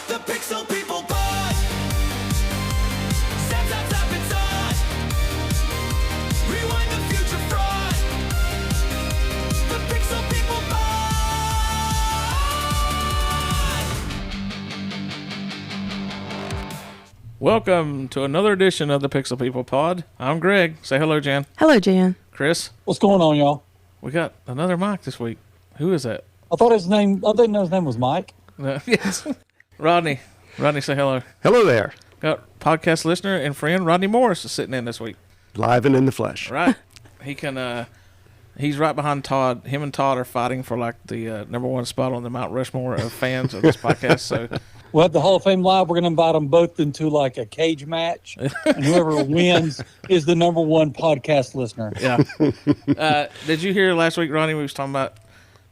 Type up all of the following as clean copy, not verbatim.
The Pixel People Pod. Snap, snap, snap, it's on. Rewind the future fraud. The Pixel People Pod. Welcome to another edition of the Pixel People Pod. I'm Greg. Say hello, Jan. Hello, Jan. Chris. What's going on, y'all? We got another Mike this week. Who is that? I didn't know his name was Mike. Yes. Rodney. Rodney, say hello. Hello there. Got podcast listener and friend Rodney Morris is sitting in this week. Live and in the flesh. Right. He can, he's right behind Todd. Him and Todd are fighting for like the number one spot on the Mount Rushmore of fans of this podcast. So Well, at the Hall of Fame Live, we're going to invite them both into like a cage match. And whoever wins is the number one podcast listener. yeah. Did you hear last week, Rodney, we was talking about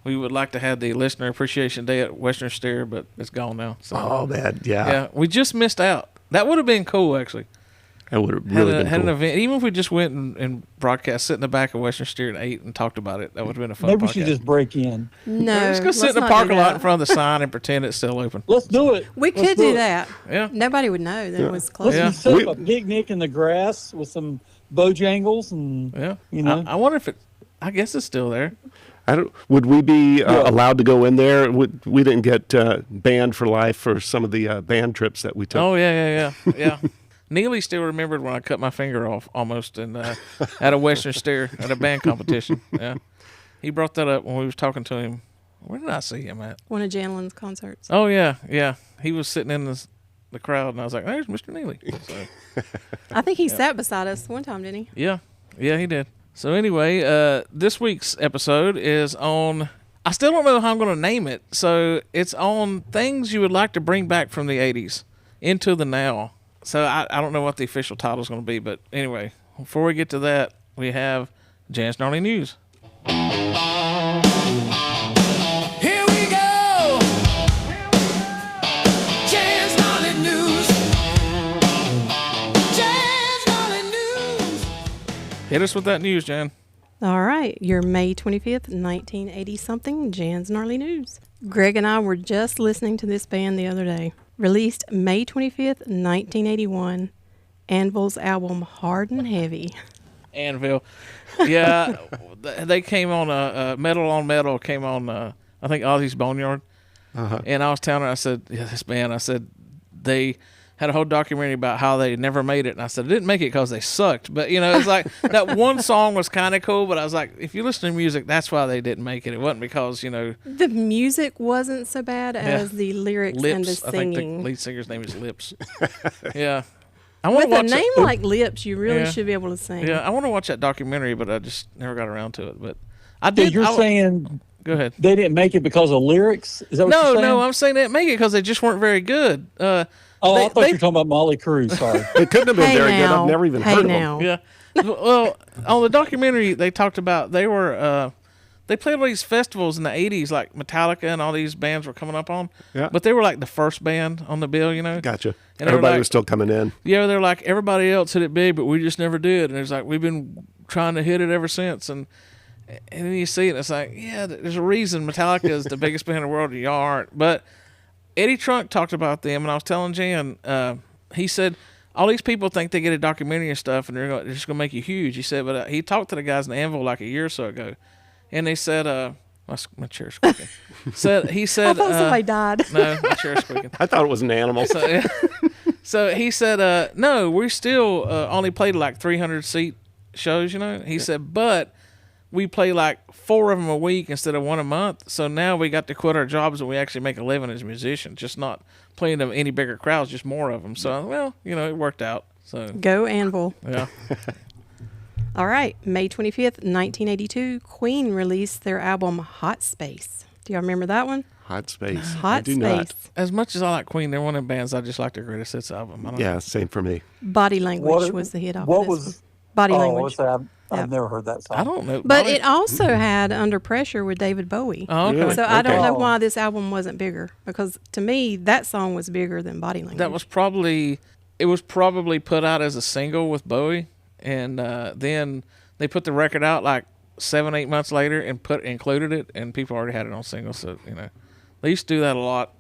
we would like to have the listener appreciation day at Western Steer, but it's gone now. So, Oh, man. Yeah. yeah, we just missed out. That would have been cool, actually. That would have really been Had cool. an event. Even if we just went and broadcast, sit in the back of Western Steer and ate and talked about it, that would have been a fun Maybe we podcast. should just break in. No, We're just going to sit in the let's not parking do lot that. in front of the sign and pretend it's still open. Let's do it. We Let's could do it. that. Yeah. Nobody would know that it was Let's closed. Yeah. set up a picnic in the grass with some Bojangles and, Yeah. you know. I wonder if I guess it's still there. Would we be allowed to go in there? We didn't get banned for life for some of the band trips that we took. Oh, yeah. Neely still remembered when I cut my finger off almost at a Western Steer at a band competition. Yeah. He brought that up when we was talking to him. Where did I see him at? One of Janlin's concerts. Oh, yeah. He was sitting in the crowd, and I was like, there's Mr. Neely. So, I think he sat beside us one time, didn't he? yeah, he did. So anyway, this week's episode is on, I still don't know how I'm going to name it. So it's on things you would like to bring back from the 80s into the now. So I don't know what the official title is going to be, but anyway, before we get to that, we have Jan's Gnarly News. Here we go. Jan's Gnarly News. Jan's Gnarly News. Hit us with that news, Jan. All right. Your May 25th, 1980-something, Jan's Gnarly News. Greg and I were just listening to this band the other day. Released May 25th, 1981, Anvil's album Hard and Heavy. Anvil. Yeah, they came on Metal on Metal came on, I think, Ozzy's Boneyard. And I was telling her, I said, yeah, this band, I said, they had a whole documentary about how they never made it. And I said, I didn't make it because they sucked. But, it's like that one song was kind of cool. But I was like, if you listen to music, that's why they didn't make it. It wasn't because, The music wasn't so bad as the lyrics and the Lips. I singing. think the lead singer's name is Lips. Yeah. I want With to a watch name it. like Lips, you really Yeah. should be able to sing. Yeah, I want to watch that documentary, but I just never got around to it. But I So did. you're saying Go ahead. they didn't make it because of lyrics? Is that what you're saying? No, I'm saying they didn't make it because they just weren't very good. Oh, They- I thought they- you were talking about Molly Cruz. Sorry. It couldn't have been Hey very good. now. I've never even Hey heard now. of them. Yeah. Well, on the documentary, they talked about they played all these festivals in the 80s, like Metallica and all these bands were coming up on. Yeah. But they were like the first band on the bill, Gotcha. And they were Everybody like- was still coming in. Yeah, they're like, everybody else hit it big, but we just never did. And it's like, we've been trying to hit it ever since. And then you see it, and it's like, yeah, there's a reason Metallica is the biggest band in the world, and y'all aren't. But Eddie Trunk talked about them, and I was telling Jan, he said, all these people think they get a documentary and stuff, and they're just going to make you huge. He said, but he talked to the guys in Anvil like a year or so ago, and they said, my chair's squeaking. He said, I thought somebody died. no, my chair's squeaking. I thought it was an animal. So he said, no, we still only played like 300-seat shows, He said, but we play like 4 of them a week instead of 1 a month. So now we got to quit our jobs and we actually make a living as musicians, just not playing to any bigger crowds, just more of them. So, well, it worked out. So, Go Anvil. yeah. All right. May 25th, 1982, Queen released their album Hot Space. Do y'all remember that one? Hot Space. I Hot do Space. not. As much as I like Queen, they're one of the bands I just like their greatest hits album. I don't Yeah, same for me. Body Language What- was the hit off what of this was- one. Body Oh, Language. what's that? Yeah. I've never heard that song. I don't know. But it also had Under Pressure with David Bowie. Oh, okay. Really? So I don't Okay. know why this album wasn't bigger, because to me that song was bigger than Body Language. That was probably put out as a single with Bowie, and then they put the record out like 7-8 months later and included it, and people already had it on single. So they used to do that a lot.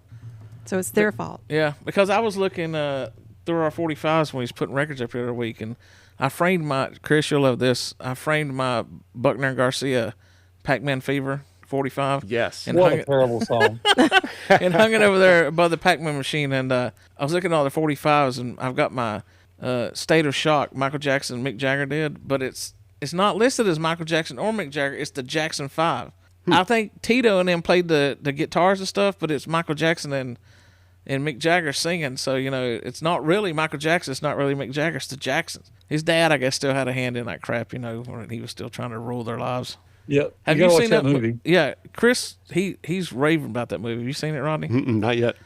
So it's their fault. Yeah, because I was looking through our 45s when he's putting records up the other week, and I framed Chris, you'll love this. I framed my Buckner and Garcia Pac-Man Fever 45. Yes. And What hung a it, terrible song. and hung it over there above the Pac-Man machine. And I was looking at all the 45s, and I've got my State of Shock Michael Jackson Mick Jagger did, but it's not listed as Michael Jackson or Mick Jagger. It's the Jackson 5. I think Tito and them played the guitars and stuff, but it's Michael Jackson and Mick Jagger singing. So, it's not really Michael Jackson. It's not really Mick Jagger. It's the Jacksons. His dad, I guess, still had a hand in that crap, when he was still trying to rule their lives. Yep. Have you you gotta seen watch that movie? Yeah, Chris, he's raving about that movie. Have you seen it, Rodney? Mm-mm, not yet.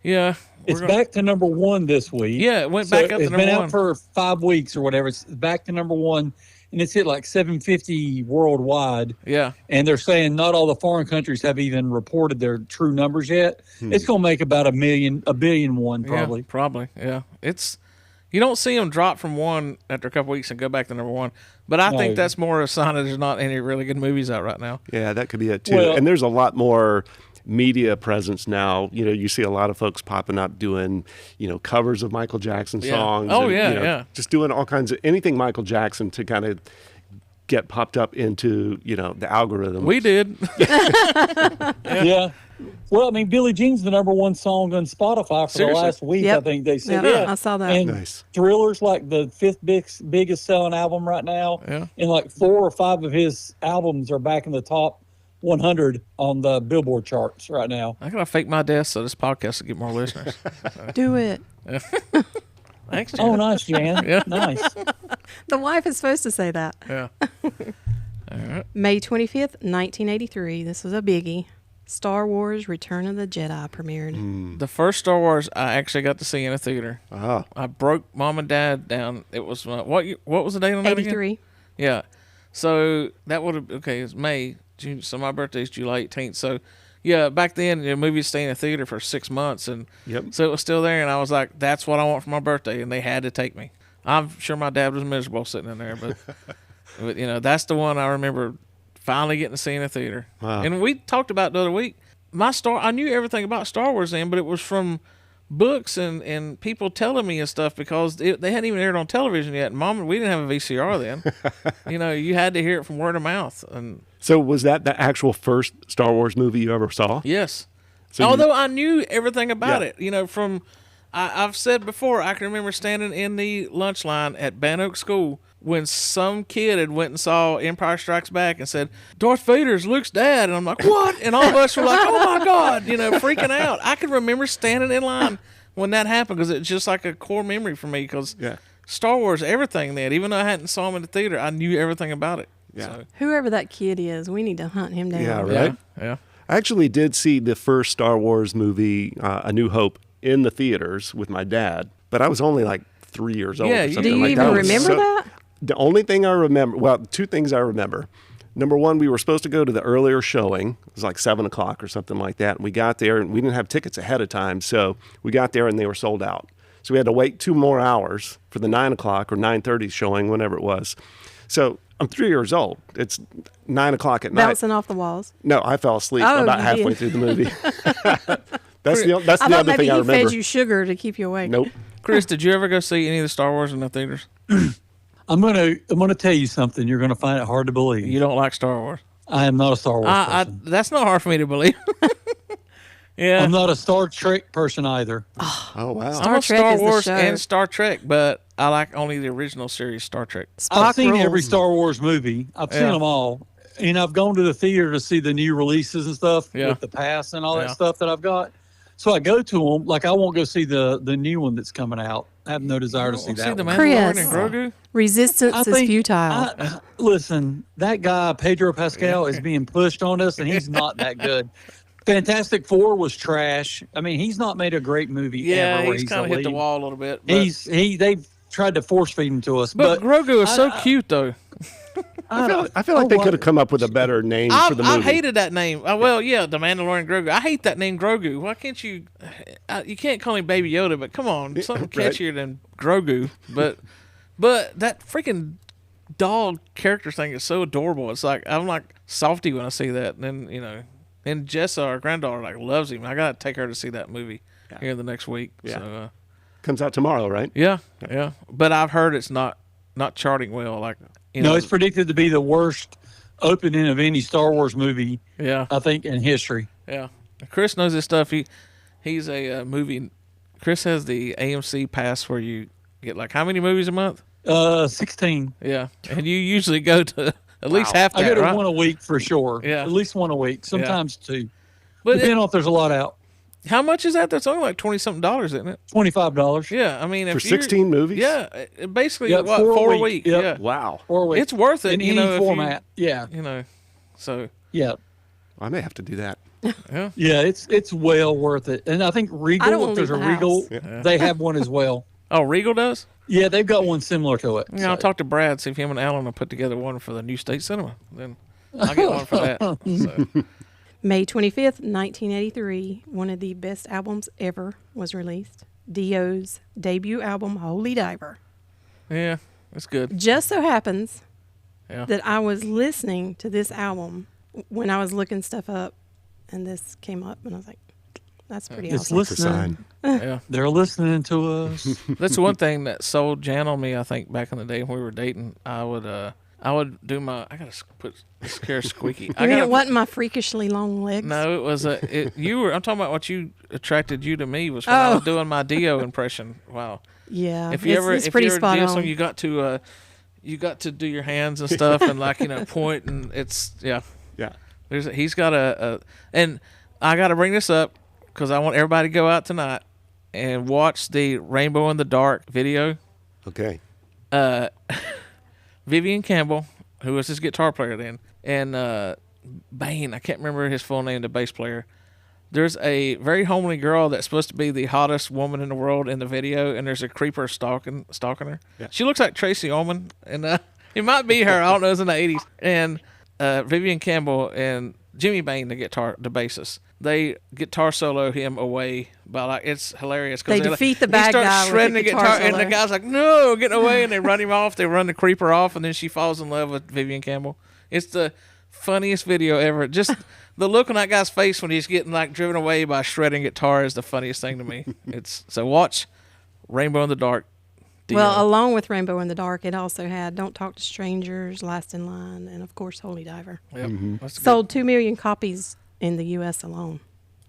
Yeah. It's back to number one this week. Yeah, it went back up to It's number been one. out for 5 weeks or whatever. It's back to number one, and it's hit like 750 worldwide. Yeah. And they're saying not all the foreign countries have even reported their true numbers yet. It's going to make about a billion one probably. Yeah, probably. Yeah. You don't see them drop from one after a couple weeks and go back to number one. But I think No. that's more a sign that there's not any really good movies out right now. Yeah, that could be it too. Well- And there's a lot more media presence now. You see a lot of folks popping up doing, covers of Michael Jackson Yeah. songs. Oh, and, yeah, you know, yeah. just doing all kinds of anything Michael Jackson to kind of get popped up into, the algorithm. We did. Yeah. Well, I mean, Billie Jean's the number one song on Spotify for Seriously? the last week. Yep. I think they said. Yeah, I saw that. And Nice. Thriller's like the fifth biggest selling album right now. Yeah. And like 4 or 5 of his albums are back in the top 100 on the Billboard charts right now. I gotta fake my death so this podcast will get more listeners. Do it. Thanks, Jan. Oh, nice, Jan. Yeah. Nice. The wife is supposed to say that. Yeah. May 25th, 1983. This was a biggie. Star Wars Return of the Jedi premiered. The first Star Wars I actually got to see in a theater. Ah, I broke mom and dad down. It was what was the date on that again? 83. Yeah. So that would have it's May. June, so my birthday's July 18th. So yeah, back then the movies stayed in a theater for 6 months, and Yep. so it was still there. And I was like, "That's what I want for my birthday," and they had to take me. I'm sure my dad was miserable sitting in there, but that's the one I remember finally getting to see in a theater. Wow. And we talked about the other week. I knew everything about Star Wars then, but it was from books and people telling me and stuff because they hadn't even aired on television yet. And Mom, we didn't have a VCR then. You had to hear it from word of mouth. And so was that the actual first Star Wars movie you ever saw? yes, So you- although I knew everything about Yeah. it, from I've said before, I can remember standing in the lunch line at Ban Oak School when some kid had went and saw Empire Strikes Back and said, Darth Vader's Luke's dad. And I'm like, what? And all of us were like, oh my God, freaking out. I can remember standing in line when that happened because it's just like a core memory for me because Yeah. Star Wars, everything then, even though I hadn't saw him in the theater, I knew everything about it. Yeah. So, Whoever that kid is, we need to hunt him down. Yeah, right. Yeah. I actually did see the first Star Wars movie, A New Hope, in the theaters with my dad, but I was only like 3 years old. Yeah, or you- something Do you like even that. It was remember that? The only thing I remember, well, 2 things I remember. Number one, we were supposed to go to the earlier showing. It was like 7 o'clock or something like that. And we got there and we didn't have tickets ahead of time. So we got there and they were sold out. So we had to wait 2 more hours for the 9 o'clock or 9:30 showing, whenever it was. So I'm 3 years old. It's 9 o'clock at night. Bouncing off the walls. No, I fell asleep Oh, about you halfway did. through the movie. That's the I other thought maybe thing I he remember. fed you sugar to keep you awake. Nope. Chris, did you ever go see any of the Star Wars in the theaters? I'm gonna tell you something. You're gonna find it hard to believe. You don't like Star Wars? I am not a Star Wars person. That's not hard for me to believe. Yeah. I'm not a Star Trek person either. Oh, wow. Star I'm a Trek Star is the Wars show. and Star Trek, but I like only the original series Star Trek. Spock I've seen rules. every Star Wars movie. I've seen Yeah. them all, and I've gone to the theater to see the new releases and stuff Yeah. with the pass and all Yeah. that stuff that I've got. So I go to them. Like I won't go see the new one that's coming out. I have no desire to see See that the one. Mandalorian Chris. and Grogu? Resistance I is think- futile. Listen, that guy Pedro Pascal is being pushed on us, and he's not that good. Fantastic Four was trash. I mean, he's not made a great movie Yeah, ever. Where he's kind of hit the lead. wall a little bit. But, They've tried to force feed him to us, but but Grogu is so I- cute, though. I feel like they could have come up with a better name for the movie. I hated that name. Well, yeah, the Mandalorian Grogu. I hate that name Grogu. Why can't you? You can't call him Baby Yoda, but come on, something Right. catchier than Grogu. But that freaking dog character thing is so adorable. It's like I'm like softy when I see that. And then and Jessa, our granddaughter, like loves him. I gotta take her to see that movie. here in the next week. Yeah. So, Comes out tomorrow, right? yeah. But I've heard it's not charting well. Like, No, it's predicted to be the worst opening of any Star Wars movie, yeah, I think, in history. yeah. Chris knows his stuff. He's a movie. Chris has the AMC pass where you get like how many movies a month? 16. Yeah, and you usually go to at least half that, I go to right? one a week for sure. Yeah. At least one a week, sometimes two. But Depending on if there's a lot out. how much is that? That's only like $20-something, isn't it? $25. Yeah, I mean, if For you're- 16 movies? Yeah, basically Yeah, what 4 a 4 a week. week. Yep. Yeah, Wow. 4 a week. it's worth it. in you any know, if format. Yeah. You know, so Yeah. I may have to do that. yeah, Yeah, it's well worth it. And I think Regal, I don't wanna if there's a leave the Regal, house. Yeah. they have one as well. Oh, Regal does. Yeah, they've got one similar to it. Yeah, I'll talk to Brad, see if him and Alan will put together one for the new State Cinema. Then I'll get one for that. So, May 25th, 1983, one of the best albums ever was released. Dio's debut album, Holy Diver. yeah, it's good. Just so happens Yeah. that I was listening to this album when I was looking stuff up, and this came up, and I was like, that's pretty It's awesome. It's a sign. Yeah, They're listening to us. that's one thing that sold Jan on me. I think back in the day when we were dating, I would do my. I gotta put this care squeaky. I You mean gotta, it wasn't my freakishly long legs? No, it was you were. I'm talking about what you attracted you to me was when I was doing my Dio impression. Wow. Yeah, If you it's, ever it's if pretty you ever spot did on. something, you got to do your hands and stuff and like point and it's Yeah. he's got a and I got to bring this up because I want everybody to go out tonight and watch the Rainbow in the Dark video. Okay. Vivian Campbell, who was his guitar player then, and Bain, I can't remember his full name, the bass player. There's a very homely girl that's supposed to be the hottest woman in the world in the video, and there's a creeper stalking her. Yeah. She looks like Tracy Ullman, and it might be her. I don't know. It's in the '80s. And Vivian Campbell and Jimmy Bain, the bassist, they guitar solo him away. But like it's hilarious They because defeat the bad he starts guy with shredding the the guitar and the solo. guy's like, "No, getting away!" And they run him off. They run the creeper off, and then she falls in love with Vivian Campbell. It's the funniest video ever. Just the look on that guy's face when he's getting like driven away by shredding guitar is the funniest thing to me. It's so watch Rainbow in the Dark. Dio. Well, along with Rainbow in the Dark, it also had Don't Talk to Strangers, Last in Line, and of course Holy Diver. Yep. That's good. Sold 2 million copies in the U.S. alone.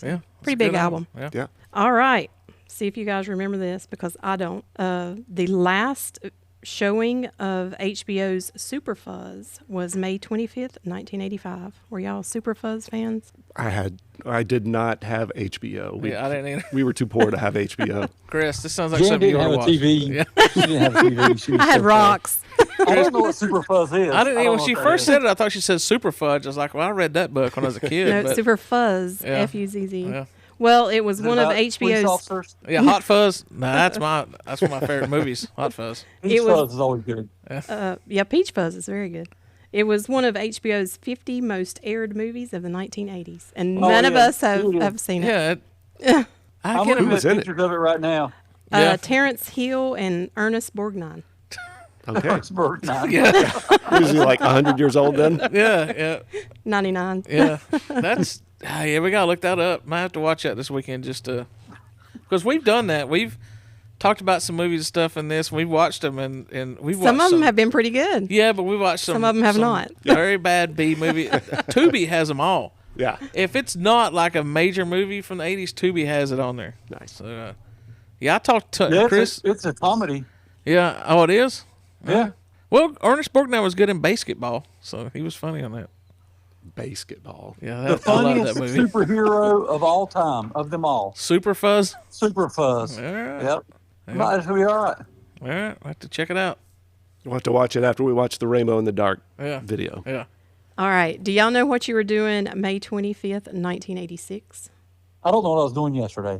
Yeah, it's Pretty a good big album. Yeah. Yeah. All right. See if you guys remember this because I don't. The last showing of HBO's Super Fuzz was May 25th, 1985. Were y'all Super Fuzz fans? I did not have HBO. Yeah, I didn't either. We were too poor to have HBO. Chris, this sounds like Jan something you didn't ought have to a watch. TV. Yeah. She didn't have a TV. She was I had so rocks. sad. I don't know what Super Fuzz is. I didn't even, when know she what first that said it, I thought she said Super Fudge. I was like, well, I read that book when I was a kid. No, but, Super Fuzz, Yeah. F-U-Z-Z. Yeah. Well, it was is. Is it one of about police HBO's. officers? Yeah, Hot Fuzz. Nah, that's one of my favorite movies. Hot Fuzz. Peach was- Fuzz is always good. Yeah, Peach Fuzz is very good. It was one of HBO's 50 most aired movies of the 1980s, and none of yeah. us have seen it. Yeah. I I'm can't looking was at in it? pictures of it right now. Yeah. Terrence Hill and Ernest Borgnine. Okay. Pittsburgh. Yeah, Was he like 100 years old then? yeah, 99. yeah. That's yeah. We gotta look that up. Might have to watch that this weekend just to because we've done that. We've talked about some movies and stuff in this. We've watched them and we've watched Some of them have been pretty good. Yeah, but we watched some. Some of 'em have some not. Very bad B movie. Tubi has them all. Yeah. If it's not like a major movie from the '80s, Tubi has it on there. Nice. So, yeah, I talked to Yeah, Chris. it's a comedy. Yeah, oh, it is. Yeah. Well, Ernest Borgnine was good in basketball, so he was funny on that. Basketball. Yeah, The I love funniest that movie. superhero of all time, of them all. Super Fuzz. Super Fuzz. All right. Yep. Might as well be all right. All right, I have to check it out. We'll have to watch it after we watch the Rainbow in the Dark Yeah. video. Yeah. All right. Do y'all know what you were doing May 25th, 1986? I don't know what I was doing yesterday.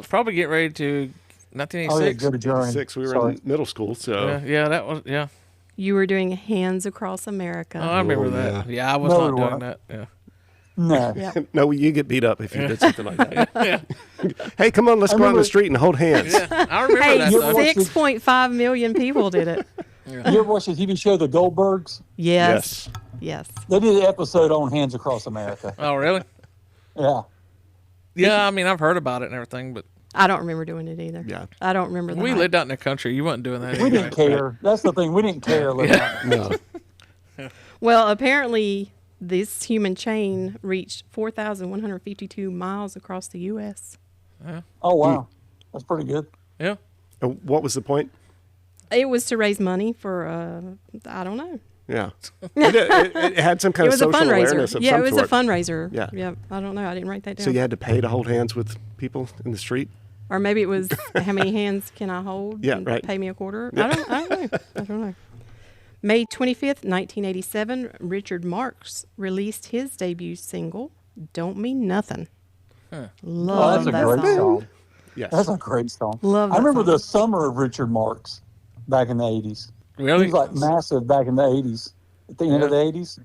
Probably get ready to Oh, yeah, 1986. go to Journey. 6, we were Sorry. in middle school, so Yeah, that was yeah. You were doing Hands Across America. Oh, I remember Oh, that. yeah. Yeah, I was No, not we doing weren't. that. Yeah. No. Yep. no, you get beat up if you did something like that. Yeah. Hey, come on, let's go out in remember- the street and hold hands. Yeah, I remember Hey, that you stuff. ever- 6.5 million people did it. You ever watch the TV show The Goldbergs? Yes. Yes. They did an episode on Hands Across America. Oh, really? Yeah. Yeah, I mean, I've heard about it and everything, but I don't remember doing it either. Yeah. I don't remember the we hype. lived out in the country. You wasn't doing that We anyway. didn't care. That's the thing. We didn't care. No. Well, apparently, this human chain reached 4,152 miles across the U.S. Oh wow, that's pretty good. Yeah. What was the point? It was to raise money for, I don't know. Yeah. It had some kind It of was a social fundraiser. awareness of Yeah, some it was sort. a fundraiser. Yeah. I don't know. I didn't write that down. So you had to pay to hold hands with people in the street? Or maybe it was how many hands can I hold? Yeah, and right. Pay me a quarter. I don't know. I don't know. May 25th, 1987, Richard Marx released his debut single, "Don't Mean Nothing." Oh, Love that's a that great song. song. Yes. That's a great song. Love I that remember song. the summer of Richard Marx back in the 80s. He Really? was like massive back in the 80s. At the end of the 80s.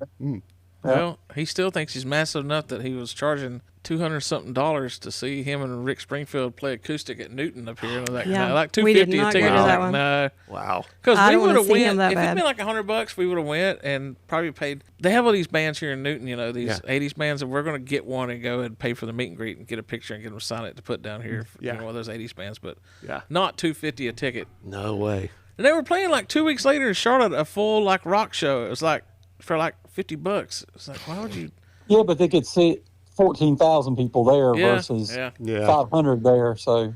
Well, he still thinks he's massive enough that he was charging $200-something to see him and Rick Springfield play acoustic at Newton up here. And I was like, Yeah, no, like we did $250 a not ticket. go I to was that like, one. no. Wow. Because I we don't would wanna have see went. him that If it'd bad. been like $100, we would have went and probably paid. They have all these bands here in Newton, you know, these Yeah. 80s bands, and we're going to get one and go and pay for the meet and greet and get a picture and get them to sign it to put down here. For, Yeah. you know, one of those 80s bands, but Yeah. not $250 a ticket. No way. And they were playing like 2 weeks later in Charlotte a full like rock show. It was like for like $50. It's like, why would you? Yeah, but they could see 14,000 people there Yeah, versus yeah. Yeah. 500 there. So,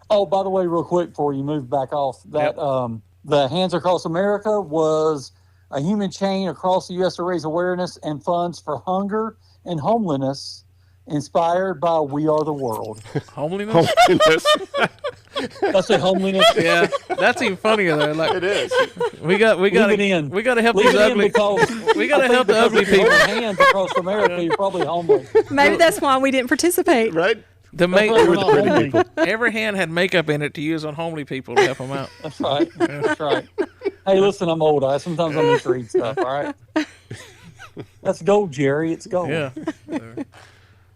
oh, by the way, real quick before you move back off, that the Hands Across America was a human chain across the U.S. to raise awareness and funds for hunger and homelessness, inspired by We Are the World. Homeliness? I say homelessness. Yeah, that's even funnier though. Like It is. we got Leave it in. we got to help Leave these it in ugly. because We got to I think help the because ugly if you hold people. hands across America, you're probably homeless. Maybe that's why we didn't participate. Right? The That's why we're make not homely. every hand had makeup in it to use on homely people to help them out. That's right. That's right. Hey, listen, I'm old. Sometimes I misread stuff. All right. That's gold, Jerry. It's gold. Yeah.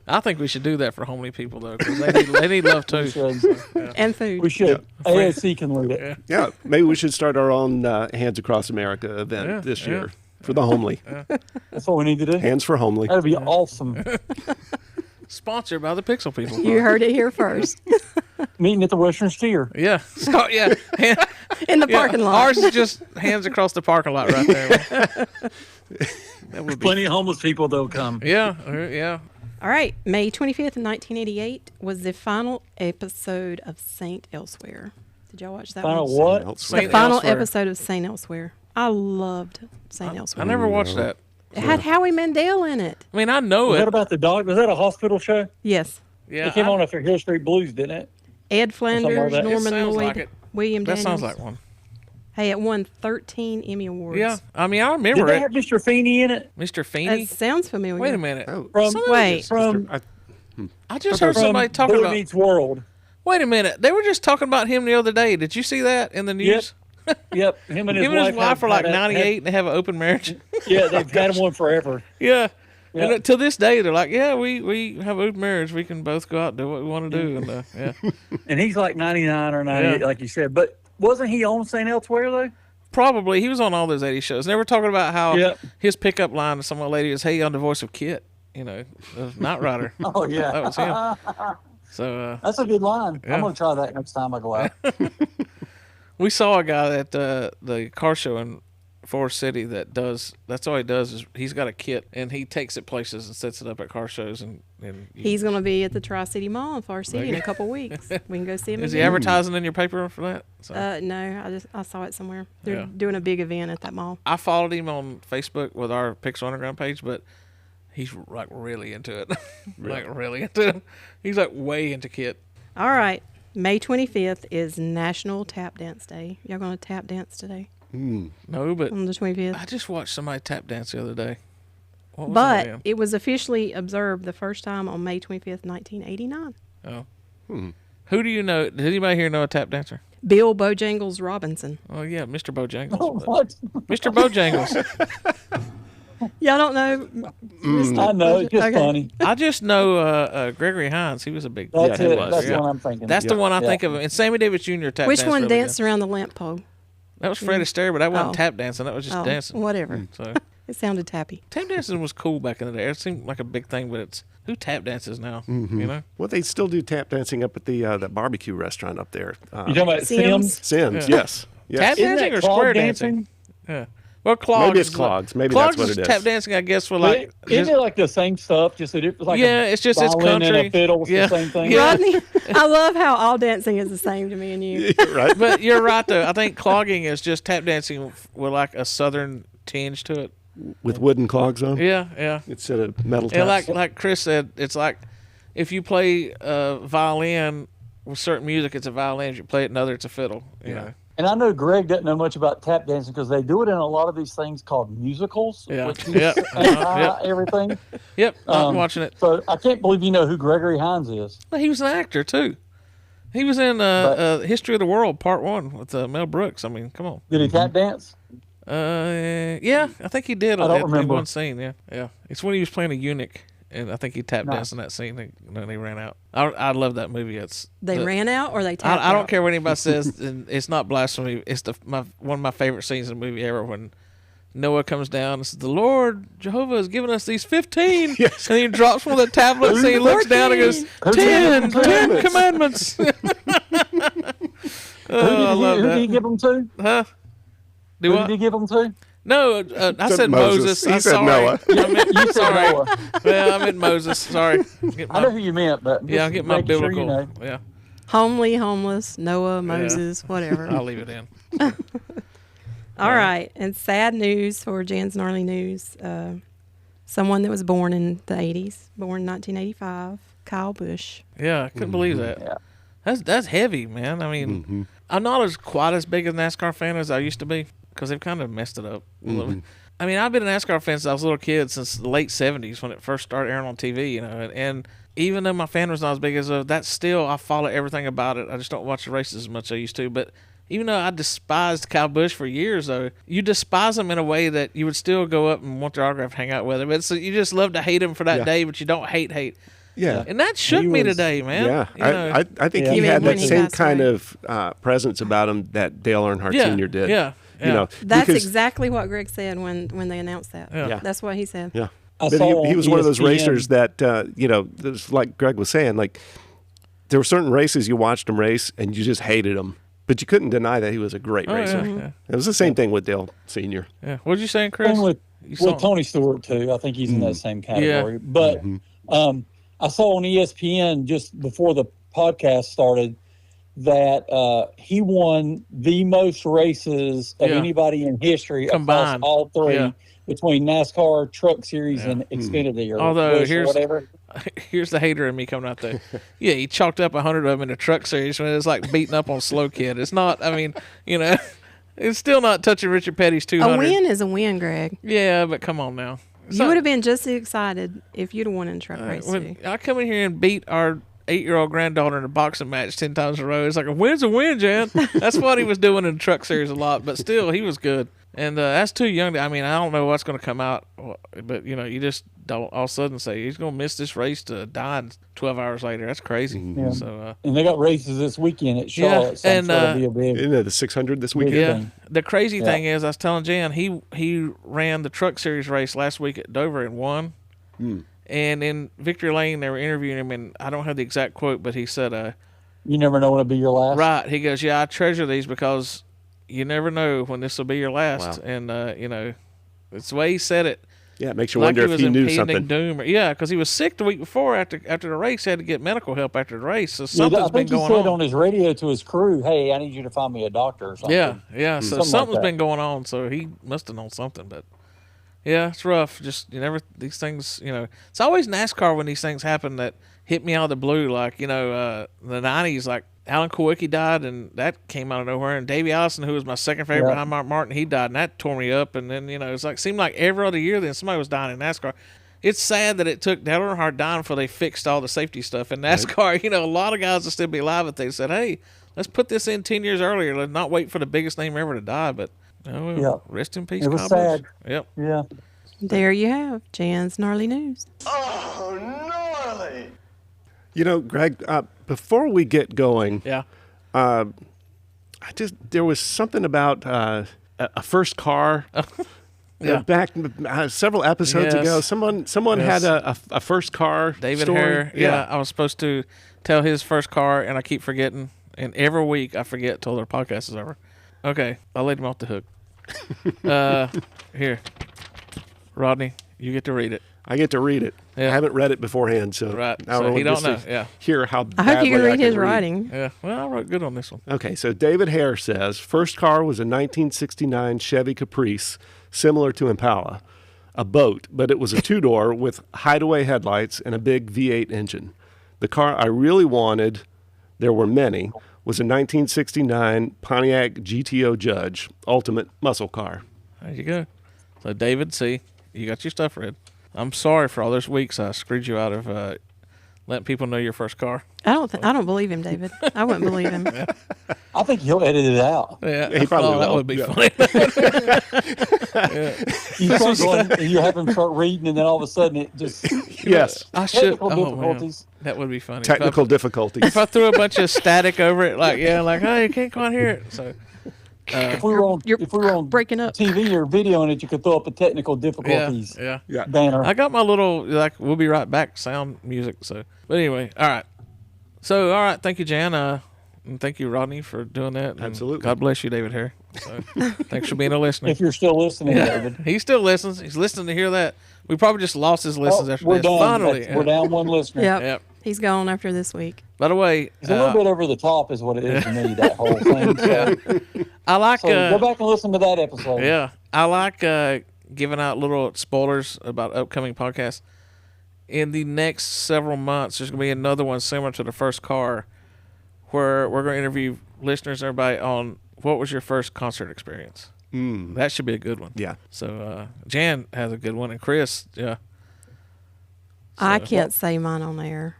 I think we should do that for homely people though, because they need love We too. should. And food. We should. ASC can lead it. Yeah. Maybe we should start our own Hands Across America event Yeah, this yeah. year for the homely. That's what we need to do. Hands for homely. That'd be awesome. Sponsored by the Pixel People. You heard it here first. Meeting at the Western Steer. Yeah. So, yeah. In the Yeah, parking lot. Ours is just hands across the parking lot right there. That would be. Plenty of homeless people though come. Yeah. Yeah. All right. May 25th, 1988 was the final episode of Saint Elsewhere. Did y'all watch that Final one? what? The Saint final Elsewhere. episode of Saint Elsewhere. I loved Saint I Elsewhere. never watched that. It had Howie Mandel in it. I mean, I know Was it. that about the dog? Was that a hospital show? Yes. Yeah. It came I- on after Hill Street Blues, didn't it? Ed something like Flanders, that. It Norman sounds Lloyd, like it. William that Daniels. sounds like one. Hey, it won 13 Emmy Awards. Yeah. I mean, I Did remember they it. have Mr. Feeney in it? Mr. That Feeney. sounds familiar. Wait a minute. Oh. From Wait. from I just heard from somebody talking Boy about. Meets World. Wait a minute. They were just talking about him the other day. Did you see that in the news? Yep, him and his Him and his wife are like had- 98 and they have an open marriage. Yeah, they've had one forever. Yeah. Yeah. And to this day, they're like, yeah, we have open marriage. We can both go out and do what we want to do. And yeah, And he's like 99 or 98, Yeah. like you said. But wasn't he on St. Elsewhere though? probably he was on all those 80s shows. And they were talking about how Yep. his pickup line to some old lady is, "Hey, I'm the voice of Kit." You know, the Knight Rider. Oh yeah, That was him. So that's a good line. Yeah. I'm gonna try that next time I go out. we saw a guy at the car show in Forest City that's all he does is he's got a kit and he takes it places and sets it up at car shows and He's going to be at the Tri-City Mall in Far City in a couple weeks. We can go see him is he again. advertising in your paper for that? So, No, I saw it somewhere. They're Yeah. doing a big event at that mall. I followed him on Facebook with our Pixel Underground page, but he's like really into it. Like really into it. He's like way into Kit. All right. May 25th is National Tap Dance Day. Y'all going to tap dance today No, but on the 25th? I just watched somebody tap dance the other day. What was But that? it was officially observed the first time on May 25th, 1989. Oh. Who do you know? Does anybody here know a tap dancer? Bill Bojangles Robinson. Oh yeah, Mr. Bojangles. Oh, but- what? Mr. Bojangles. Y'all don't know? I know, it's just Okay. funny. I just know Gregory Hines. He was a big. That's he it. was, That's yeah. the one I'm thinking. That's the one I Yeah. think of. And Sammy Davis Jr. tap Which danced one really danced around the lamp pole? good. That was Fred Astaire, but that wasn't Oh. tap dancing. That was just Oh, dancing. whatever. So It sounded tappy. Tap dancing was cool back in the day. It seemed like a big thing, but it's who tap dances now? You know, Well, they still do tap dancing up at the that barbecue restaurant up there. You talking about Sims? Sims, Yeah. yes. Yes. tap Isn't dancing that or clog square dancing? dancing? Yeah. Well, clogs. Maybe it's is clogs. Maybe clogs that's what it is. Tap dancing, I guess, for But like. isn't it like the same stuff? Just that it's like Yeah, it's just it's violin and country. a fiddle. It's Yeah. the same thing. Yeah. Rodney, I love how all dancing is the same to me and you. Right? But you're right though. I think clogging is just tap dancing with like a southern tinge to it. With wooden clogs on Yeah, yeah. instead of metal And taps. like Chris said, it's like if you play violin with certain music, it's a violin. If you play it another, it's a fiddle. You know. And I know Greg doesn't know much about tap dancing because they do it in a lot of these things called musicals. Yeah. Which Yep. is everything. Yep. I'm Um, watching it. So I can't believe you know who Gregory Hines is. Well, he was an actor too. He was in History of the World Part 1 with Mel Brooks. I mean, come on. Did he tap dance? Yeah, I think he did. I don't in remember. one scene. Yeah, yeah. It's when he was playing a eunuch, and I think he tap Nice. danced in that scene. And then he ran out. I love that movie. It's They the- ran out or they tapped I don't out? care what anybody says. And it's not blasphemy. It's one of my favorite scenes in the movie ever when Noah comes down and says, "The Lord Jehovah has given us these 15." Yes. And he drops one of the tablets and he looks down and goes, 10 commandments. I love Who did he that. give them to? Huh? Do Who what? did he give them to? No, I said Moses. He I'm said sorry. Noah. I meant, You said sorry. Noah. Well, I meant Moses. Sorry. Get I know my, who you meant, but yeah, I'll just get my making sure biblical. you know. Yeah, Homely, homeless, Noah, Moses, whatever. I'll leave it in. All right. And sad news for Jan's Gnarly News. Someone that was born in the 80s, born in 1985, Kyle Busch. Yeah, I couldn't believe that. Yeah. That's heavy, man. I mean, I'm not quite as big a NASCAR fan as I used to be because they've kind of messed it up a little bit. I mean, I've been a NASCAR fan since I was a little kid, since the late 70s when it first started airing on TV, you know. And even though my fan was not as big as that's still, I follow everything about it. I just don't watch the races as much as I used to. But even though I despised Kyle Busch for years, though, you despise him in a way that you would still go up and want their autograph, hang out with him. But you just love to hate him for that Yeah. day, but you don't hate. Yeah. And that shook He me was- today, man. Yeah, You know. I think Yeah. he You mean had when that he same passed kind away? of presence about him that Dale Earnhardt Yeah, Sr. did. yeah, You know, That's because- exactly what Greg said when they announced that. Yeah. That's what he said. Yeah. I But saw he was on one of those ESPN racers that, there's, like Greg was saying, like there were certain races you watched him race and you just hated him. But you couldn't deny that he was a great Oh, racer. yeah. It was the same thing with Dale Sr. Yeah. What did you saying, Chris? Same with, You saw- Tony Stewart too. I think he's in that same category. Yeah. But I saw on ESPN just before the podcast started that he won the most races of Yeah. anybody in history Combined. across all three Yeah. between NASCAR, Truck Series, Yeah. and Xfinity or Although, Busch or here's- whatever. Here's the hater in me coming out there. Yeah, he chalked up 100 of them in the Truck Series when it was like beating up on Slow Kid. It's not. I mean, you know, it's still not touching Richard Petty's 200. A win is a win, Greg. Yeah, but come on now. You would have been just as excited if you'd have won in truck race When too. I come in here and beat our 8-year-old granddaughter in a boxing match 10 times in a row, it's like a win's a win, Jan. That's what he was doing in the Truck Series a lot, but still, he was good. And that's too young. I mean, I don't know what's going to come out, but you know, you just don't all of a sudden say he's going to miss this race to die 12 hours later. That's crazy. Yeah. So And they got races this weekend at Charlotte. So I'm and, sure it'll be a big. Isn't it the 600 this weekend? yeah, thing. the crazy Yeah. thing is, I was telling Jan, he ran the Truck Series race last week at Dover and won. And in Victory Lane, they were interviewing him, and I don't have the exact quote, but he said, You never know when it'll be your last. right, he goes, yeah, I treasure these because you never know when this will be your last. Wow. And, you know, it's the way he said it. Yeah, it makes you Like wonder he if was he knew impending something. doom. Yeah, because he was sick the week before after the race. He had to get medical help after the race. So Yeah, something's I been think he going said on. on his radio to his crew, "Hey, I need you to find me a doctor or something." Yeah. So Something like something's that. been going on. So he must have known something. But yeah, it's rough. Just you never these things. You know, it's always NASCAR when these things happen that hit me out of the blue. Like the '90s, like Alan Kulwicki died, and that came out of nowhere. And Davey Allison, who was my second favorite Yeah. behind Mark Martin, he died, and that tore me up. And then it's like seemed like every other year then somebody was dying in NASCAR. It's sad that it took Dale Earnhardt dying before they fixed all the safety stuff in NASCAR. You know, a lot of guys will still be alive if they said, "Hey, let's put this in 10 years earlier. Let's not wait for the biggest name ever to die." But Yeah. rest in peace. It was Kyle Busch. sad. Yep. Yeah. There you have Jan's Gnarly News. You know, Greg, before we get going, Yeah. there was something about a first car Yeah. Back several episodes Yes. ago, someone Yes. had a first car David story. Hare. Yeah, I was supposed to tell his first car, and I keep forgetting. And every week I forget till their podcast is over. Okay, I'll let him off the hook. Here, Rodney, you get to read it. I get to read it. Yeah. I haven't read it beforehand, so Right. now So I he don't know. to Yeah. hear how I badly hope you can read his read. writing. Yeah. Well, I wrote good on this one. Okay, so David Hare says first car was a 1969 Chevy Caprice, similar to Impala, a boat, but it was a two-door with hideaway headlights and a big V8 engine. The car I really wanted, there were many, was a 1969 Pontiac GTO Judge, ultimate muscle car. There you go. So David, see, you got your stuff read. I'm sorry for all those weeks I screwed you out of letting people know your first car. I don't believe him, David. I wouldn't believe him. I think he'll edit it out. Yeah, He probably that will. would be Yeah. funny. You start going, and you have him start reading, and then all of a sudden it just Yes, I should. technical Oh, man. difficulties. That would be funny. technical difficulties. If I threw a bunch of static over it, like oh, you can't quite hear it. So If we were on, You're if we were on breaking up. TV or video in it, you could throw up a technical yeah, difficulties yeah. Yeah. banner. I got my little we'll be right back sound music. So, but anyway, all right. So, all right. Thank you, Jan. And thank you, Rodney, for doing that. And Absolutely. God bless you, David Hare. So, thanks for being a listener. If you're still listening, Yeah, David. he still listens. He's listening to hear that. We probably just lost his listens Oh, after we're this. done. Finally, We're down one listener. Yep. Yep. He's gone after this week. By the way, It's a little bit over the top, is what it is to me. That whole thing. So, I like. so go back and listen to that episode. Yeah, I like giving out little spoilers about upcoming podcasts. In the next several months, there's going to be another one similar to the first car, where we're going to interview listeners and everybody on what was your first concert experience. That should be a good one. Yeah. So Jan has a good one, and Chris, yeah. I can't say mine on air.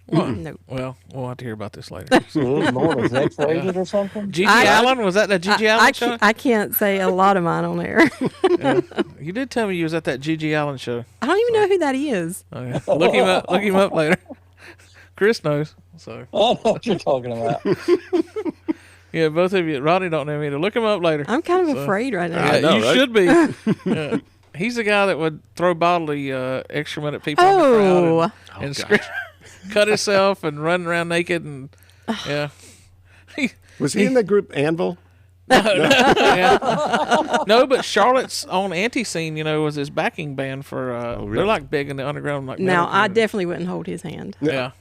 No. Well, we'll have to hear about this later. Good Lord, is X rated or something? Gigi I- Allen, was that the Gigi Allen show? I can't say a lot of mine on air. You did tell me you was at that Gigi Allen show. I don't even know who that is. Oh, yeah. Look him up. Look him up later. Chris knows. So I know what you're talking about. yeah, both of you. Rodney don't know me either. Look him up later. I'm kind of afraid right now. I know, you right? should be. Yeah. He's the guy that would throw bodily excrement at people in the crowd and cut himself and run around naked and yeah. Was he in the group Anvil? Yeah. No, but Charlotte's own anti-scene, was his backing band for. really? They're like big in the underground. Like Now, metal I community. definitely wouldn't hold his hand. Yeah.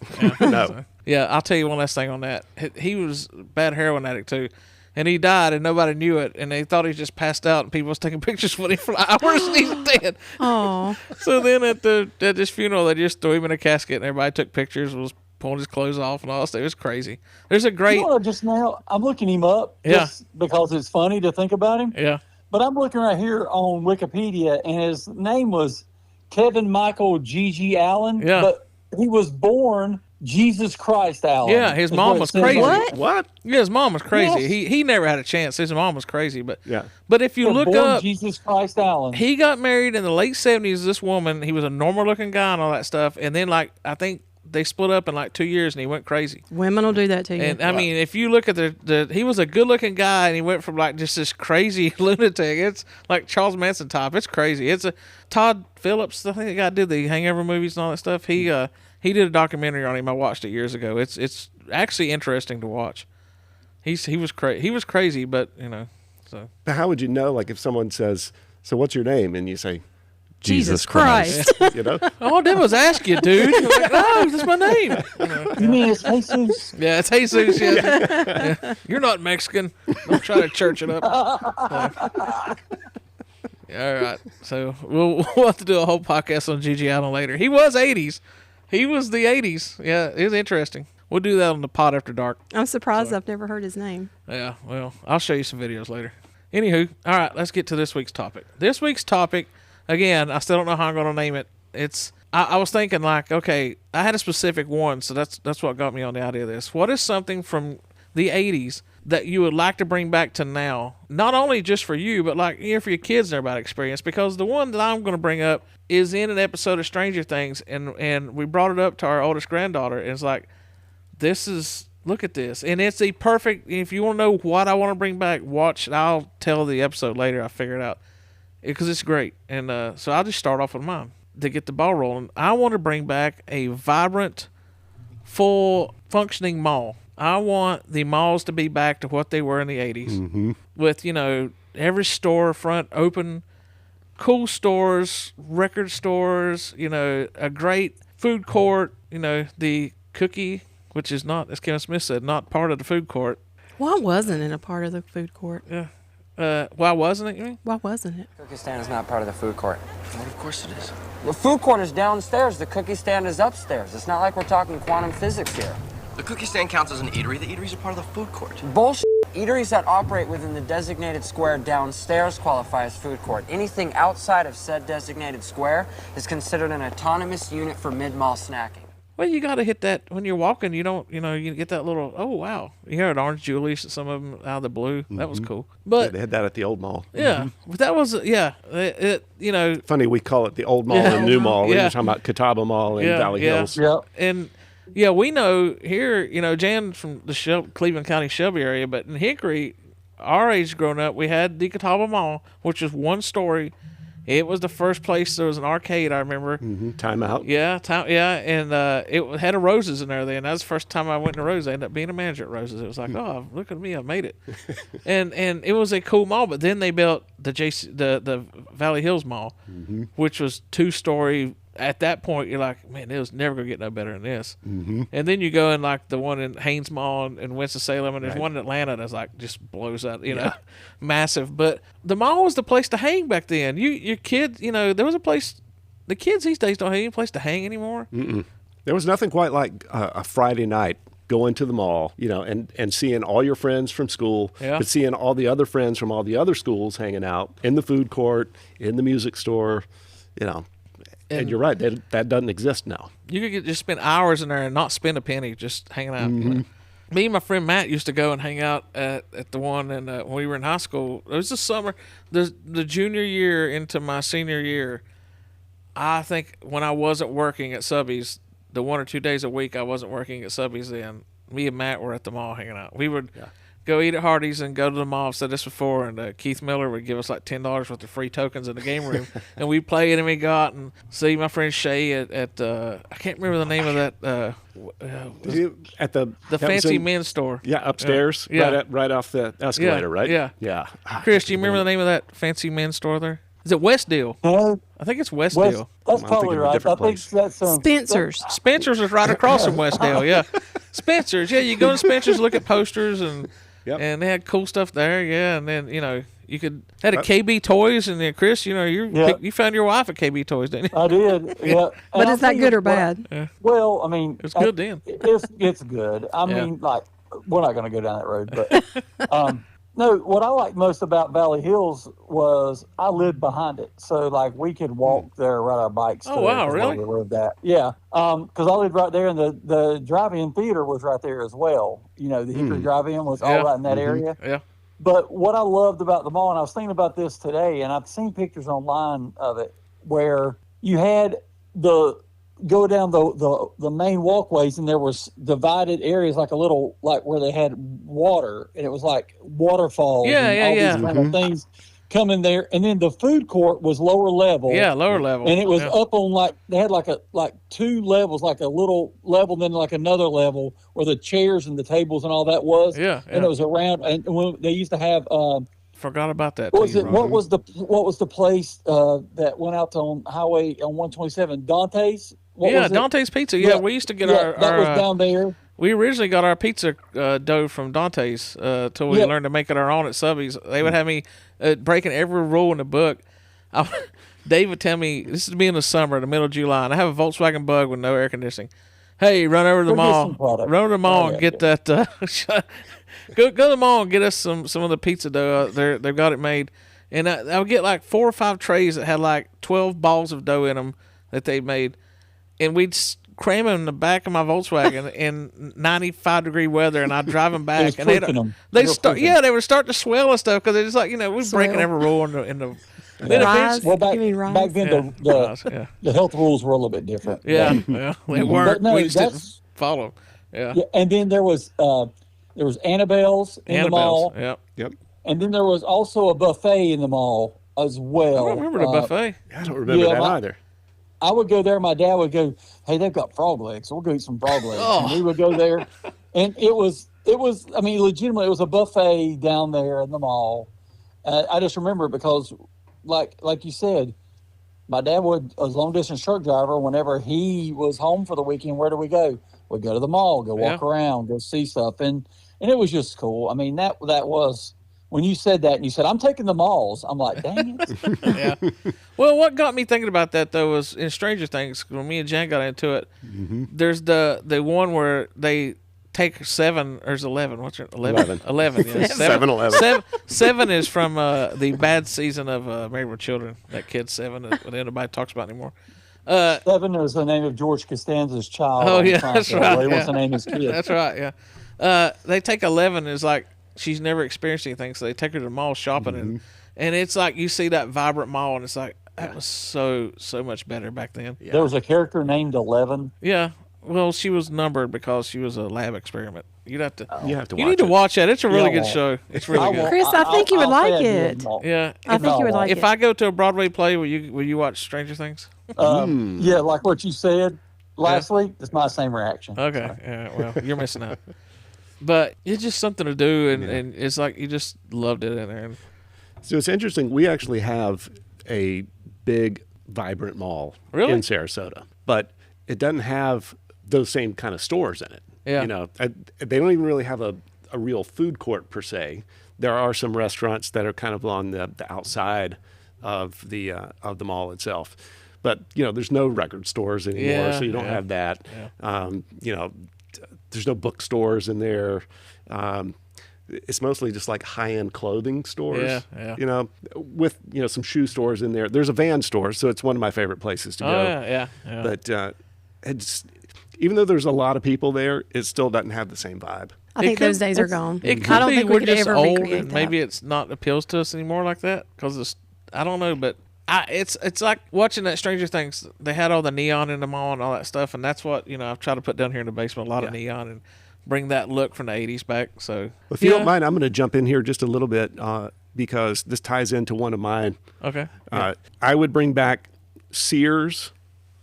No. So, yeah, I'll tell you one last thing on that. He was a bad heroin addict too, and he died, and nobody knew it, and they thought he just passed out, and people was taking pictures with him for hours, and he's dead. Oh, So then at this funeral, they just threw him in a casket, and everybody took pictures, was pulling his clothes off and all that stuff. It was crazy. There's a great, You know, just now, I'm looking him up Yeah. just because it's funny to think about him. yeah, But I'm looking right here on Wikipedia, and his name was Kevin Michael Gigi Allen. Yeah. But he was born Jesus Christ Allen. Yeah, his is mom what it was says crazy. on What? What? yeah. His mom was crazy. Yes. He never had a chance. His mom was crazy, but Yeah. But if you it. look Born up, Jesus Christ Allen. he got married in the late 70s. This woman, he was a normal looking guy and all that stuff, and then I think they split up in 2 years, and he went crazy. women will do that to you. And I mean, if you look at he was a good looking guy, and he went from just this crazy lunatic. It's like Charles Manson type. It's crazy. It's a Todd Phillips. I think the guy did the Hangover movies and all that stuff. He did a documentary on him. I watched it years ago. It's actually interesting to watch. He was crazy, but so But how would you know, like, if someone says, "So what's your name?" and you say, Jesus Christ. you know? all I did was ask you, dude. You're like, no, that's my name. You mean it's Jesus? Yeah, it's Jesus. Yeah. You're not Mexican. Don't try to church it up. All right. So we'll have to do a whole podcast on Gigi Allen later. He was 80s. He was the 80s. Yeah, it was interesting. We'll do that on the Pod After Dark. I'm surprised I've never heard his name. Yeah, well, I'll show you some videos later. Anywho, all right, let's get to this week's topic. This week's topic, again, I still don't know how I'm going to name it. I was thinking okay, I had a specific one, so that's what got me on the idea of this. What is something from the 80s that you would like to bring back to now? Not only just for you, but for your kids and everybody experience. Because the one that I'm going to bring up is in an episode of Stranger Things, and we brought it up to our oldest granddaughter, and it's like, look at this. And it's the perfect, if you want to know what I want to bring back, watch, and I'll tell the episode later, I figure it out. because it's great. And so I'll just start off with mine to get the ball rolling. I want to bring back a vibrant, full functioning mall. I want the malls to be back to what they were in the 80s with, every store front open, cool stores, record stores, a great food court, the cookie, which is not, as Kevin Smith said, not part of the food court. Why wasn't it a part of the food court? Yeah. Why wasn't it, you mean? Why wasn't it? Cookie stand is not part of the food court. Well, of course it is. The food court is downstairs. The cookie stand is upstairs. It's not like we're talking quantum physics here. The cookie stand counts as an eatery. The eateries are part of the food court. Bullshit. Eateries that operate within the designated square downstairs qualify as food court. Anything outside of said designated square is considered an autonomous unit for mid-mall snacking. Well, you got to hit that when you're walking. You don't, you get that little, oh, wow. You heard Orange Julius, some of them out of the blue. That was cool. Yeah, But, they had that at the old mall. yeah, but that was, Funny, we call it the old mall and new mall. We Yeah. were talking about Catawba Mall and Yeah, Valley yeah. Hills. Yep. And we know here, Jan from the Cleveland County Shelby area, but in Hickory, our age growing up, we had the Catawba Mall, which was one story. It was the first place there was an arcade, I remember. Time out. Yeah, and it had a Roses in there then. That was the first time I went to Roses. I ended up being a manager at Roses. It was like, oh, look at me, I made it. and it was a cool mall. But then they built the Valley Hills Mall, which was 2-story. At that point, you're like, man, it was never gonna get no better than this. And then you go in like the one in Haynes Mall in Winston-Salem, and there's one in Atlanta that's like just blows out, massive. But the mall was the place to hang back then. Your kids, there was a place. The kids these days don't have any place to hang anymore. There was nothing quite like a Friday night going to the mall, and seeing all your friends from school, Yeah. but seeing all the other friends from all the other schools hanging out in the food court, in the music store, And you're right, that doesn't exist now. You could just spend hours in there and not spend a penny, just hanging out. Me and my friend Matt used to go and hang out at the one, and when we were in high school, it was the summer, the junior year into my senior year. I think when I wasn't working at Subby's, the 1 or 2 days a week I wasn't working at Subby's, then me and Matt were at the mall hanging out. We would go eat at Hardee's and go to the mall. I've said this before, and Keith Miller would give us like $10 worth of free tokens in the game room, and we'd play it, and we'd go out and see my friend Shay at I can't remember the name of that At the fancy men's store. Yeah, upstairs, Yeah. right off the escalator, right? Yeah. Yeah. Chris, do you remember the name of that fancy men's store there? Is it Westdale? No, I think it's West, Westdale. that's I'm probably thinking of a right. I different think place. that's Spencer's. Spencer's is right across from Westdale, yeah. Spencer's, yeah, you go to Spencer's, look at posters, and Yep. and they had cool stuff there, yeah. And then you could had a KB Toys, and then Chris, you found your wife at KB Toys, didn't you? I did. Yeah. But And is that I'll good or tell you bad? Well, I mean, It's good then. It's good. I Yeah. mean, like, we're not going to go down that road, but no. What I liked most about Valley Hills was I lived behind it, so like we could walk there, ride our bikes. Oh, to it, wow, 'cause really? We lived that. Yeah. Because I lived right there, and the drive-in theater was right there as well. The Hickory Drive-In was all Yeah. right in that area. Yeah. But what I loved about the mall, and I was thinking about this today, and I've seen pictures online of it, where you had go down the main walkways, and there was divided areas, like where they had water, and it was like waterfalls. Yeah, and yeah, all yeah. these kind of things coming there, and then the food court was lower level. Yeah, lower level. And it was yeah. up on they had like 2 levels, like a little level, then like another level where the chairs and the tables and all that was. Yeah, And yeah. it was around, and when they used to have. Forgot about that. What was too, it? Ron. What was the place that went out on highway on 127? Dante's. What Yeah, was it? Dante's Pizza. Yeah, we used to get that was our down there. we originally got our pizza dough from Dante's till we Yeah. learned to make it our own at Subby's. They would have me breaking every rule in the book. Dave would tell me, this is me in the summer, the middle of July, and I have a Volkswagen Bug with no air conditioning. Hey, run over to the Go get mall. some product. Run over to the mall Oh, and yeah, get that. Go to the mall and get us some of the pizza dough. They've got it made. And I would get like 4 or 5 trays that had like 12 balls of dough in them that they made. And we'd cram them in the back of my Volkswagen in 95-degree weather, and I'd drive them back. was And cooking 'em. they Real start, cooking. yeah, they would start to swell and stuff because they're just like, we're breaking Swell. every rule in the then Rise. eventually, Well, back, You mean rice? back then yeah, the health rules were a little bit different. yeah, yeah, they weren't. no, we just didn't that's- follow. Yeah, Yeah, and then there was Annabelle's in the mall, Annabelle's. Yeah, Yep. and then there was also a buffet in the mall as well. I don't remember the buffet. I don't remember that either. I would go there. My dad would go, "Hey, they've got frog legs. We'll go eat some frog legs." And we would go there, and it was. I mean, legitimately, it was a buffet down there in the mall. I just remember because, like you said, my dad would a long distance truck driver. Whenever he was home for the weekend, where do we go? We'd go to the mall, go walk around, go see stuff, and it was just cool. I mean, that was when you said that and you said, "I'm taking the malls." I'm like, dang it. Yeah. Well, what got me thinking about that though was in Stranger Things when me and Jan got into it. There's the one where they take 7 or is 11. What's your 11? 11. Yeah. 7-Eleven. Seven is from the bad season of Married with Children. That kid 7 that nobody talks about anymore. 7 is the name of George Costanza's child. Oh yeah, that's right. He wants to name his kid. That's right. Yeah. They take 11 is like she's never experienced anything, so they take her to the mall shopping, and it's like you see that vibrant mall, and it's like that was so much better back then. There was a character named 11. Yeah. Well, she was numbered because she was a lab experiment. You need to watch that. It's a really good show. It's really good. Chris, I think you would like it. Yeah. I think you would like it. If I go to a Broadway play, will you watch Stranger Things? Yeah, like what you said last week. It's my same reaction. Okay. Yeah. Well, you're missing out. But it's just something to do, and it's like you just loved it in there. So it's interesting. We actually have a big, vibrant mall in Sarasota, but it doesn't have those same kind of stores in it. Yeah. You know, they don't even really have a real food court per se. There are some restaurants that are kind of on the outside of the mall itself. But, you know, there's no record stores anymore, so you don't have that. Yeah. You know, there's no bookstores in there. It's mostly just like high-end clothing stores, you know, with, you know, some shoe stores in there. There's a van store, so it's one of my favorite places to go. Yeah. But even though there's a lot of people there, it still doesn't have the same vibe. I think those days are gone. It could I don't be think we're we could just ever old recreate and that. maybe it's not appeals to us anymore like that because I don't know, but it's like watching that Stranger Things. They had all the neon in the mall and all that stuff, and that's what I've tried to put down here in the basement, a lot of neon and bring that look from the 80s back. So if you don't mind, I'm going to jump in here just a little bit because this ties into one of mine. Okay. I would bring back Sears.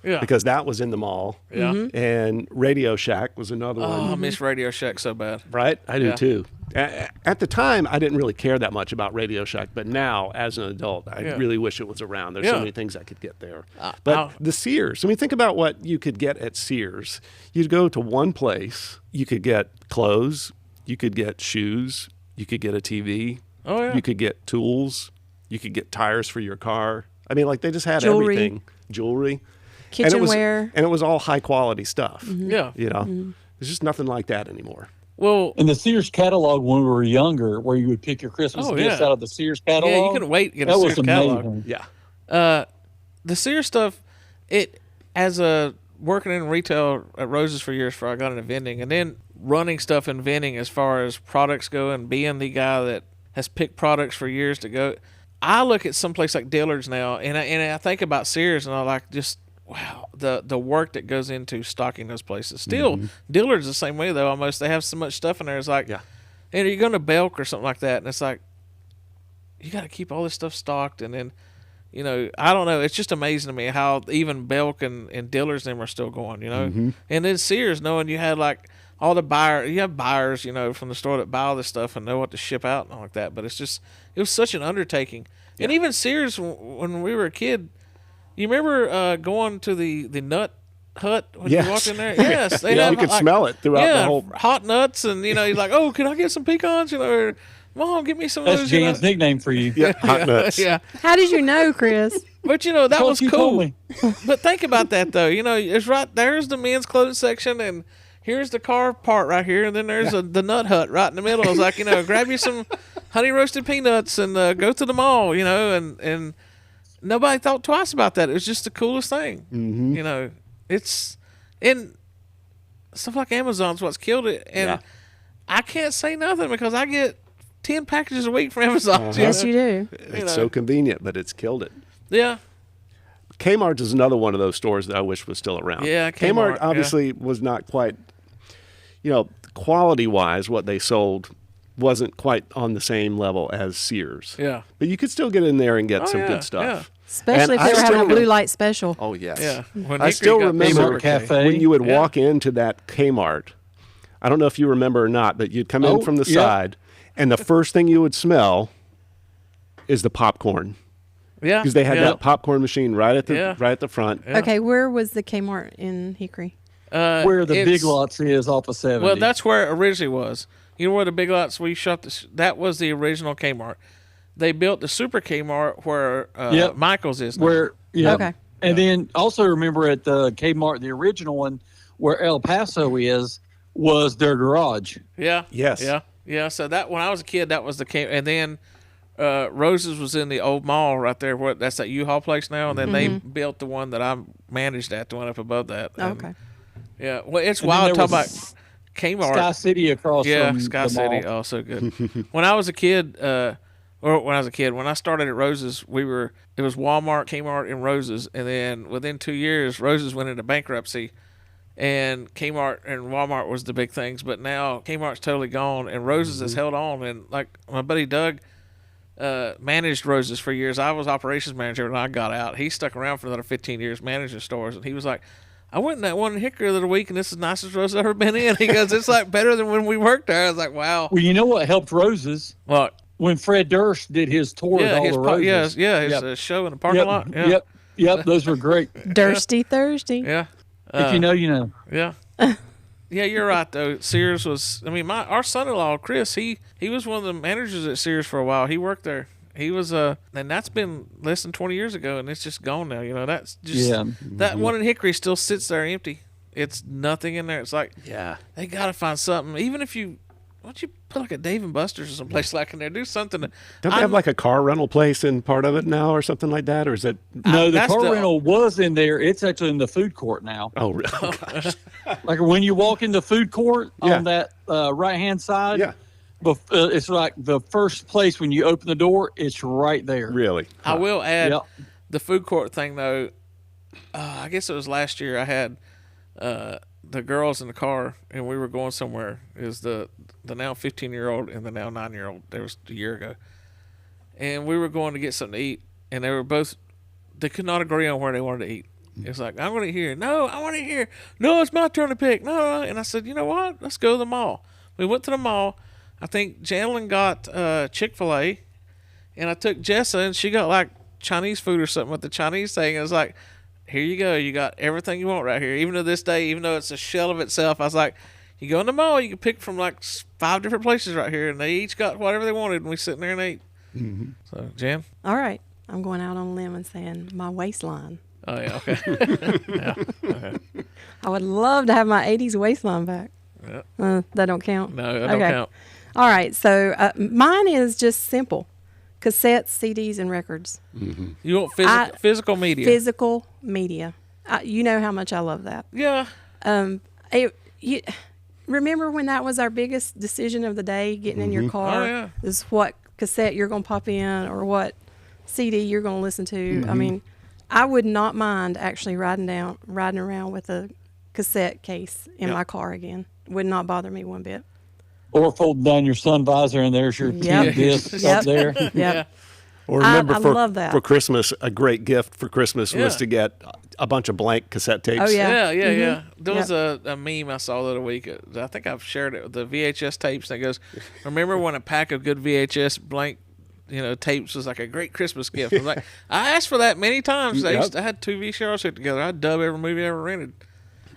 Yeah. Because that was in the mall. Yeah. And Radio Shack was another one. Oh, I miss Radio Shack so bad. Right? I do too. At the time, I didn't really care that much about Radio Shack, but now, as an adult, I really wish it was around. There's so many things I could get there. But the Sears, I mean, think about what you could get at Sears. You'd go to one place, you could get clothes, you could get shoes, you could get a TV, you could get tools, you could get tires for your car. I mean, like they just had everything. Jewelry. Kitchenware. And it was all high quality stuff. Yeah. You know, there's just nothing like that anymore. Well, in the Sears catalog when we were younger, where you would pick your Christmas gifts out of the Sears catalog. Yeah, you couldn't wait to get a Sears catalog. Yeah. The Sears stuff, as a working in retail at Rose's for years before I got into vending, and then running stuff in vending as far as products go and being the guy that has picked products for years to go. I look at some place like Dillard's now, and I think about Sears, and I like just, wow, the work that goes into stocking those places. Still, Dillard's the same way, though, almost. They have so much stuff in there. It's like, and you're going to Belk or something like that, and it's like, you got to keep all this stuff stocked, and then, I don't know. It's just amazing to me how even Belk and Dillard's them are still going, And then Sears, knowing you had, like, all the buyers, you have buyers, from the store that buy all this stuff and know what to ship out and all like that. But it was such an undertaking. Yeah. And even Sears, when we were a kid, you remember going to the nut hut when you walked in there? Yes. They you could smell it throughout the whole. Hot nuts, and you're like, oh, can I get some pecans? Or, Mom, get me some of those. That's Jan's nickname for you. Yeah, hot nuts. Yeah. How did you know, Chris? But that was cool. Me. But think about that though. It's right there's the men's clothing section, and here's the car part right here, and then there's the nut hut right in the middle. It's like, grab you some honey roasted peanuts and go to the mall, and nobody thought twice about that. It was just the coolest thing. Mm-hmm. It's and stuff like Amazon's what's killed it, and I can't say nothing because I get 10 packages a week from Amazon. Yes, you do. It's so convenient, but it's killed it. Yeah. Kmart is another one of those stores that I wish was still around. Yeah, Kmart obviously was not quite, quality-wise, what they sold wasn't quite on the same level as Sears. Yeah. But you could still get in there and get Oh, some yeah, good stuff. yeah. Especially And if they I were having a still blue rem- light special. Oh, yes. Yeah. When I Hickory still got the remember Super K. Cafe. when you would Yeah. walk into that Kmart. I don't know if you remember or not, but you'd come in Oh, from the yeah. side, and the first thing you would smell is the popcorn. Yeah. Because they had yeah. that popcorn machine right at the Yeah. right at the front. Yeah. Okay, where was the Kmart in Hickory? Where the it's- Big Lots is off of 70. Well, that's where it originally was. You know where the Big Lots we shot this? That was the original Kmart. They built the Super Kmart where Yep. Michael's is now. where, yeah. Okay. And then also remember at the Kmart, the original one, where El Paso is, was their garage. Yeah. Yes. Yeah. Yeah. So that when I was a kid, that was the Kmart, and then Rose's was in the old mall right there. Where that's that U-Haul place now, and then they built the one that I managed at, the one up above that. And, Okay. Yeah. Well, it's And then wild there talking was about Kmart. Sky City across Yeah, from Sky the City. mall. Oh, so good. When I was a kid, when I started at Rose's, it was Walmart, Kmart, and Rose's, and then within 2 years, Rose's went into bankruptcy, and Kmart and Walmart was the big things. But now Kmart's totally gone, and Rose's has held on. And like my buddy Doug managed Rose's for years. I was operations manager when I got out. He stuck around for another 15 years managing stores, and he was like, I went in that one in Hickory the other week, and this is the nicest Rose I've ever been in. He goes, it's like better than when we worked there. I was like, wow. Well, you know what helped Roses? Well, When Fred Durst did his tour with all his the Roses. his Yep. show in the parking Yep. lot. Yeah. Yep. Those were great. Thirsty Thursday. Yeah. If you know, you know. Yeah. Yeah, you're right though. Sears was. I mean, our son-in-law Chris. He was one of the managers at Sears for a while. He worked there. He was and that's been less than 20 years ago, and it's just gone now. You know, that's just Yeah. that one in Hickory still sits there empty. It's nothing in there. It's like Yeah. they gotta find something. Even if you, why don't you put like a Dave and Buster's or someplace like in there? Do something. Don't they have like a car rental place in part of it now or something like that? Or is it? No, the that's car the- rental was in there. It's actually in the food court now. Oh, really? Oh, gosh. Like when you walk in the food court Yeah. on that right-hand side, Yeah. it's like the first place when you open the door, it's right there. Really? I will add Yep. the food court thing though. I guess it was last year. I had the girls in the car, and we were going somewhere. Is the now 15-year-old and the now 9-year-old? There was a year ago, and we were going to get something to eat, and they could not agree on where they wanted to eat. It's like, I want to hear. No, I want to hear. No, it's my turn to pick. No. And I said, you know what? Let's go to the mall. We went to the mall. I think Janelyn got Chick-fil-A, and I took Jessa, and she got like Chinese food or something with the Chinese thing. It was like, here you go. You got everything you want right here. Even to this day, even though it's a shell of itself, I was like, you go in the mall, you can pick from like 5 different places right here, and they each got whatever they wanted, and we sit in there and ate. Mm-hmm. So, Jan? All right. I'm going out on a limb and saying my waistline. Oh, yeah, okay. Yeah. Okay. I would love to have my 80s waistline back. Yeah. That don't count. No, that don't count. All right. So mine is just simple. Cassettes, CDs, and records. You want physical media? Physical media. You know how much I love that. Yeah. Remember when that was our biggest decision of the day, getting in your car? Oh, yeah. Is what cassette you're going to pop in or what CD you're going to listen to. I mean, I would not mind actually riding around with a cassette case in my car again. Would not bother me one bit. Or folding down your sun visor, and there's your 10 discs Yep. up there. Yep. Yeah. Or remember I love that. for Christmas, a great gift for Christmas was Yeah. to get a bunch of blank cassette tapes. Oh, yeah. Yeah. There was a meme I saw the other week. I think I've shared it with the VHS tapes. And it goes, remember when a pack of good VHS blank, tapes was like a great Christmas gift? I was like, I asked for that many times. I had 2 VCRs hooked together. I'd dub every movie I ever rented.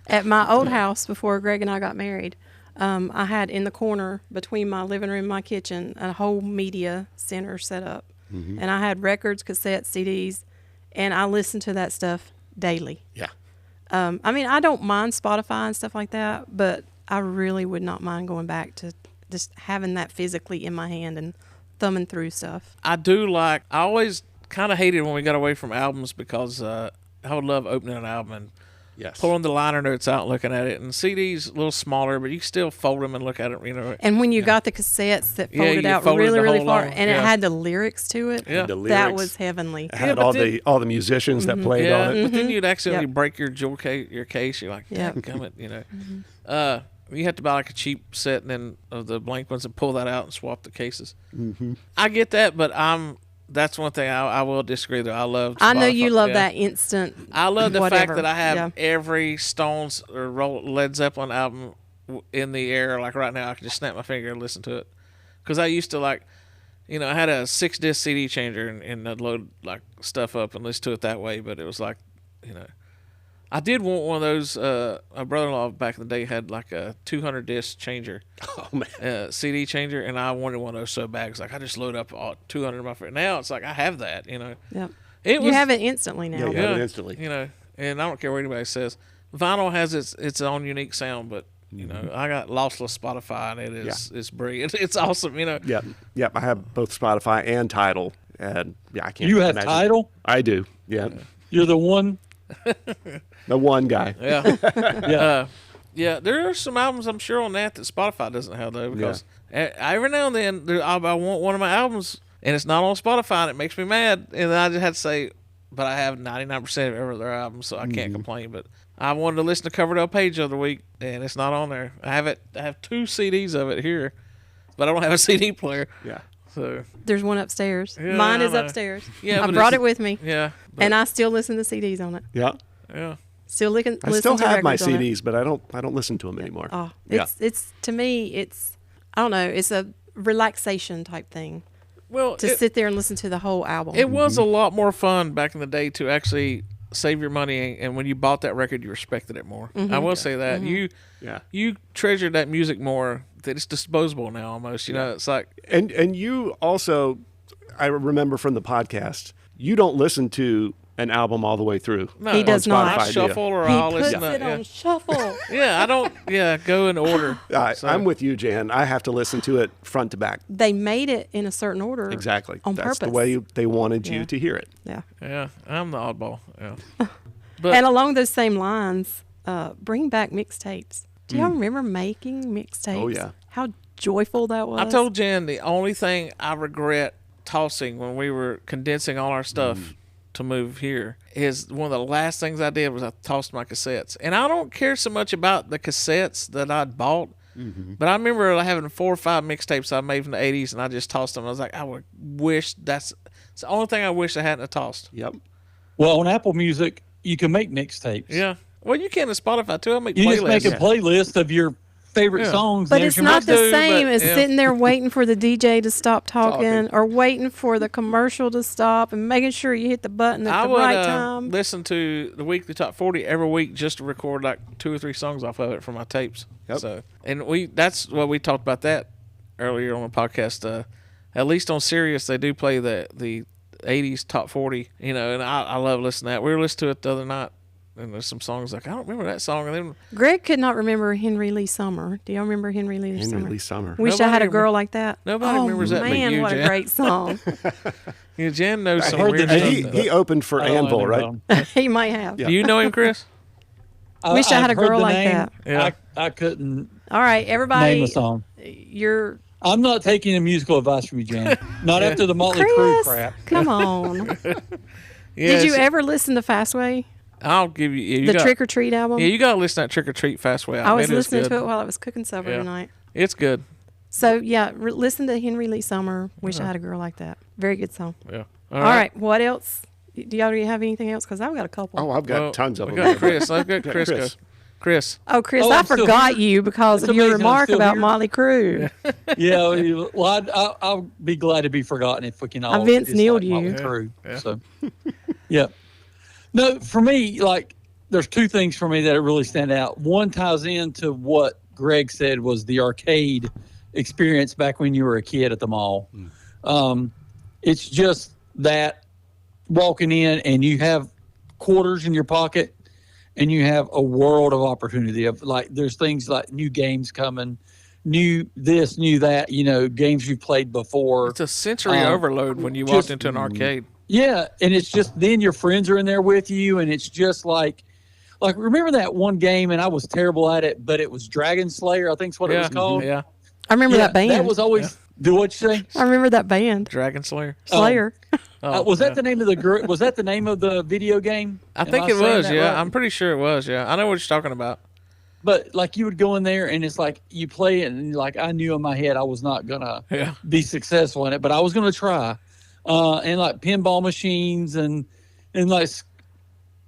At my old house before Greg and I got married, I had in the corner between my living room and my kitchen a whole media center set up. And I had records, cassettes, CDs, and I listened to that stuff daily. Yeah. I mean, I don't mind Spotify and stuff like that, but I really would not mind going back to just having that physically in my hand and thumbing through stuff. I always kind of hated when we got away from albums because I would love opening an album and Yes. pulling the liner notes out and looking at it. And CDs a little smaller, but you can still fold them and look at it, And when you got the cassettes that Yeah, folded you out folded really, the really whole far, long- and yeah. it had the lyrics to it, Yeah. The that lyrics. was heavenly. It had but all then- the musicians that played Yeah, on it. but then you'd accidentally Yep. break your jewel case, your case. You're like, Yep. dadgummit, You have to buy like a cheap set and then of the blank ones and pull that out and swap the cases. Mm-hmm. I get that, but that's one thing I will disagree though. I love. I know Spotify. you love Yeah. that instant. I love the whatever. fact that I have Yeah. every Stones or Led Zeppelin album in the air. Like right now, I can just snap my finger and listen to it. Because I used to I had a 6-disc CD changer and I'd load like stuff up and listen to it that way. But it was like, I did want one of those. My brother-in-law back in the day had like a 200-disc changer, Oh man. CD changer, and I wanted one of those so bad. 'Cause like I just load up all 200 of my friends. Now it's like I have that, Yep. It You have it instantly now. Yeah, you have it instantly. And I don't care what anybody says. Vinyl has its own unique sound, but I got lossless Spotify, and it is it's brilliant. It's awesome, Yep. Yep. I have both Spotify and Tidal, and I can't. You have imagine. Tidal? I do. Yeah. You're the one. The one guy. Yeah. Yeah. Yeah, there are some albums I'm sure on that Spotify doesn't have though, because every now and then I want one of my albums and it's not on Spotify and it makes me mad, and then I just had to say, but I have 99% of every other album, so I can't complain. But I wanted to listen to Coverdale Page the other week and it's not on there. I have 2 CDs of it here, but I don't have a CD player. Yeah. So There's one upstairs. Yeah, Mine is I know. upstairs. Yeah, I but brought it's- it with me, yeah, but, and I still listen to CDs on it. Yeah. yeah. Still listen. I still to have my records on it. CDs, but I don't listen to them anymore. Oh, Yeah. it's to me, it's I don't know, it's a relaxation type thing Well, to sit there and listen to the whole album. it was a lot more fun back in the day to actually save your money, and when you bought that record, you respected it more. I will say that Yeah. you treasured that music more. That it's disposable now almost. It's like And you also, I remember from the podcast, you don't listen to an album all the way through. no, He does on not. Spotify, He shuffle or he I'll puts listen it to on shuffle. yeah. I don't go in order. So- I'm with you, Jan. I have to listen to it front to back. They made it in a certain order. Exactly. On That's purpose. the way they wanted you Yeah. to hear it. Yeah. Yeah, I'm the oddball. Yeah, but And along those same lines, bring back mixtapes. Do y'all remember making mixtapes? Oh, yeah. How joyful that was. I told Jen the only thing I regret tossing when we were condensing all our stuff to move here is one of the last things I did was I tossed my cassettes. And I don't care so much about the cassettes that I'd bought, but I remember having 4 or 5 mixtapes I made from the 80s, and I just tossed them. I was like, I would wish it's the only thing I wish I hadn't have tossed. Yep. Well, on Apple Music, you can make mixtapes. Yeah. Well, you can on Spotify too. I make You playlists. just make a playlist of your favorite Yeah. songs. But and it's there's your not the do, same but, as yeah. sitting there waiting for the DJ to stop talking Talking. or waiting for the commercial to stop and making sure you hit the button at I the would right time. listen to the weekly top 40 every week just to record like 2 or 3 songs off of it for my tapes. Yep. So, and that's what we talked about that earlier on the podcast. At least on Sirius, they do play the 80s top 40, and I love listening to that. We were listening to it the other night, and there's some songs like, I don't remember that song. And then Greg could not remember Henry Lee Summer. Do y'all remember Henry Lee Summer? Henry Lee Summer. Wish I had a Nobody girl like that. nobody oh, remembers that but man, you, what Jan. a great song. Jan knows some heard weird the stuff. name, He opened for I don't Anvil, know right? them. He might have. Yeah. Do you know him, Chris? Wish I had a I've heard girl the like name. that. Yeah. I couldn't All right, name everybody. a song. You're I'm not taking a musical advice from you, Jan. Not after the Motley Crue Chris. crap. Come on. Yeah, Did you it's- ever listen to Fastway, I'll give you the got- Trick or Treat album? Yeah, you got to listen to that Trick or Treat Fast Way. I was It is listening good. to it while I was cooking supper Yeah. tonight. It's good. So yeah, listen to Henry Lee Summer. Wish I had a girl like that. Very good song. Yeah. All right. What else? Do y'all have anything else? Because I've got a couple. Oh, I've got Well, tons of we them. got Chris. I've got Chris. Chris. Go. Chris. Oh, Chris, Oh, I I'm still forgot here. you because It's of your amazing I'm remark still about here. Motley Crue. Yeah, well, I'll be glad to be forgotten if we can all. Vince just Neil'd like Motley you. Crue. Yeah. So, yeah. No, for me, like, there's 2 things for me that really stand out. One ties into what Greg said was the arcade experience back when you were a kid at the mall. It's just that walking in and you have quarters in your pocket and you have a world of opportunity of, like, there's things like new games coming, new this, new that, games you've played before. It's a sensory Um, overload when you just- walked into an arcade. Yeah, and it's just then your friends are in there with you, and it's just like remember that one game, and I was terrible at it, but it was Dragon Slayer, I think's what it was called. Yeah. I remember that band. That was always. Do what you say? I remember that band. Dragon Slayer. Slayer. Oh, Was yeah. that the name of the was that the name of the video game? I Am think it saying was. that Yeah, right? I'm pretty sure it was. Yeah, I know what you're talking about. But like you would go in there and it's like you play it and like I knew in my head I was not gonna be successful in it, but I was gonna try. And like pinball machines and like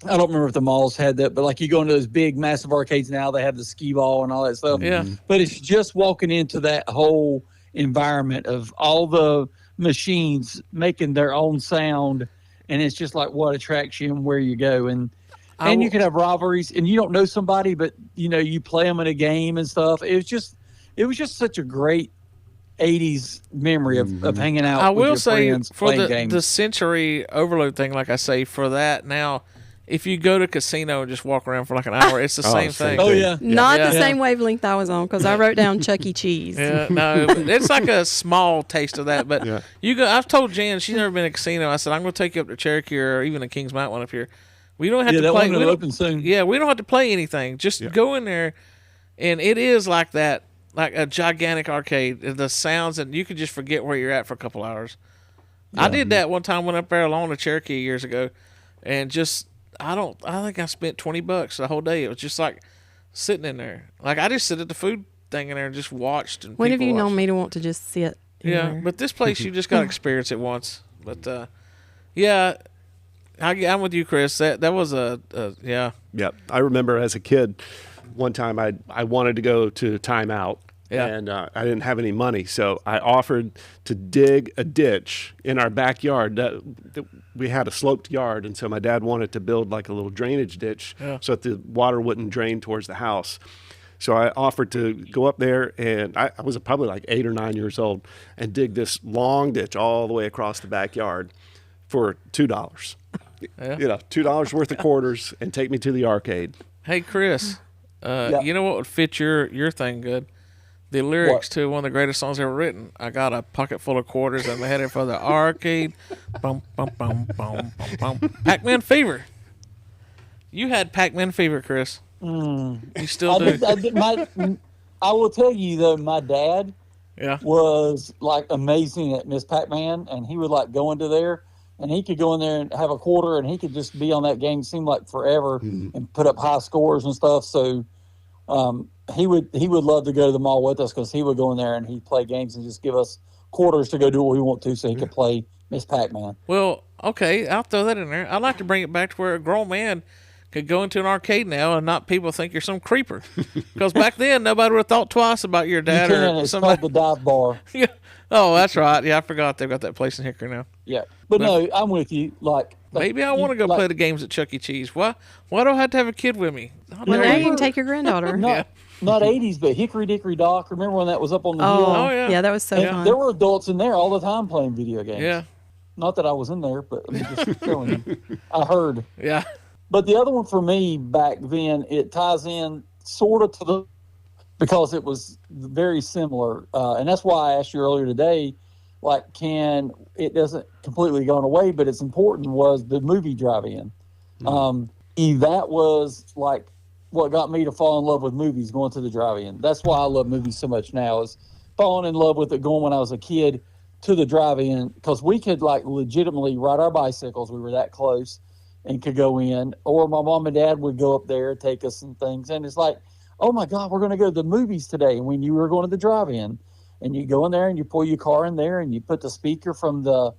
I don't remember if the malls had that, but like you go into those big massive arcades now, they have the skee ball and all that stuff. Yeah. But it's just walking into that whole environment of all the machines making their own sound, and it's just like what attracts you and where you go. And you can have rivalries, and you don't know somebody, but you know you play them in a game and stuff. It was just such a great 80s memory of hanging out. I with will your say friends, for playing the games. sensory overload thing, like I say, for that now, if you go to casino and just walk around for like an hour, it's the same thing. Oh yeah, Not Yeah. the same wavelength I was on because I wrote down Chuck E. Cheese. Yeah, no, it's like a small taste of that. But Yeah. you go. I've told Jan she's never been to a casino. I said I'm going to take you up to Cherokee or even a Kings Mountain one up here. We don't have to that play. one We will don't- open soon. Yeah, we don't have to play anything. Just go in there, and it is like that, like a gigantic arcade. The sounds, and you could just forget where you're at for a couple hours. I did that one time. Went up there alone to Cherokee years ago, and just I think I spent $20 the whole day. It was just like sitting in there. Like I just sit at the food thing in there and just watched. And When have people you known watched. me to want to just sit? in Yeah, there? but this place you just got to experience it once. But yeah, I'm with you, Chris. That was yeah. Yep. I remember as a kid, one time I wanted to go to timeout. Yeah. And I didn't have any money, so I offered to dig a ditch in our backyard. We had a sloped yard, and so my dad wanted to build like a little drainage ditch so that the water wouldn't drain towards the house. So I offered to go up there, and I was probably like 8 or 9 years old, and dig this long ditch all the way across the backyard for $2. Yeah. You know, $2 worth of quarters, and take me to the arcade. Hey, Chris, you know what would fit your thing good? The lyrics to one of the greatest songs ever written. I got a pocket full of quarters and I'm headed for the arcade. Bum, bum, bum, bum, bum, bum. Pac-Man Fever. You had Pac-Man Fever, Chris. You still do. I will tell you though, my dad Yeah. was like amazing at Miss Pac-Man, and he would like go into there, and he could go in there and have a quarter, and he could just be on that game, seemed like forever, and put up high scores and stuff. So he would love to go to the mall with us because he would go in there and he'd play games and just give us quarters to go do what we want to, so he could play Miss Pac-Man. Well, okay, I'll throw that in there. I'd like to bring it back to where a grown man could go into an arcade now and not people think you're some creeper. Because back then, nobody would have thought twice about your dad You can, or it's somebody. called the dive bar. Yeah. Oh, that's right. Yeah, I forgot they've got that place in Hickory now. Yeah, but no, I'm with you. Like Maybe I want to go play the games at Chuck E. Cheese. Why do I have to have a kid with me? Well, now you can take your granddaughter. Not 80s, but Hickory Dickory Dock. Remember when that was up on the hill? Oh, yeah. Yeah, that was so And fun. there were adults in there all the time playing video games. Yeah. Not that I was in there, but I'm just telling you. I heard. Yeah. But the other one for me back then, it ties in sort of to the, because it was very similar. And that's why I asked you earlier today, like, it doesn't completely gone away, but it's important, was the movie drive-in. That was like what got me to fall in love with movies, going to the drive-in. That's why I love movies so much now, is falling in love with it going when I was a kid to the drive-in, because we could like legitimately ride our bicycles. We were that close and could go in, or my mom and dad would go up there, take us and things. And it's like, oh my God, we're going to go to the movies today. And when you were going to the drive-in, and you go in there and you pull your car in there and you put the speaker from the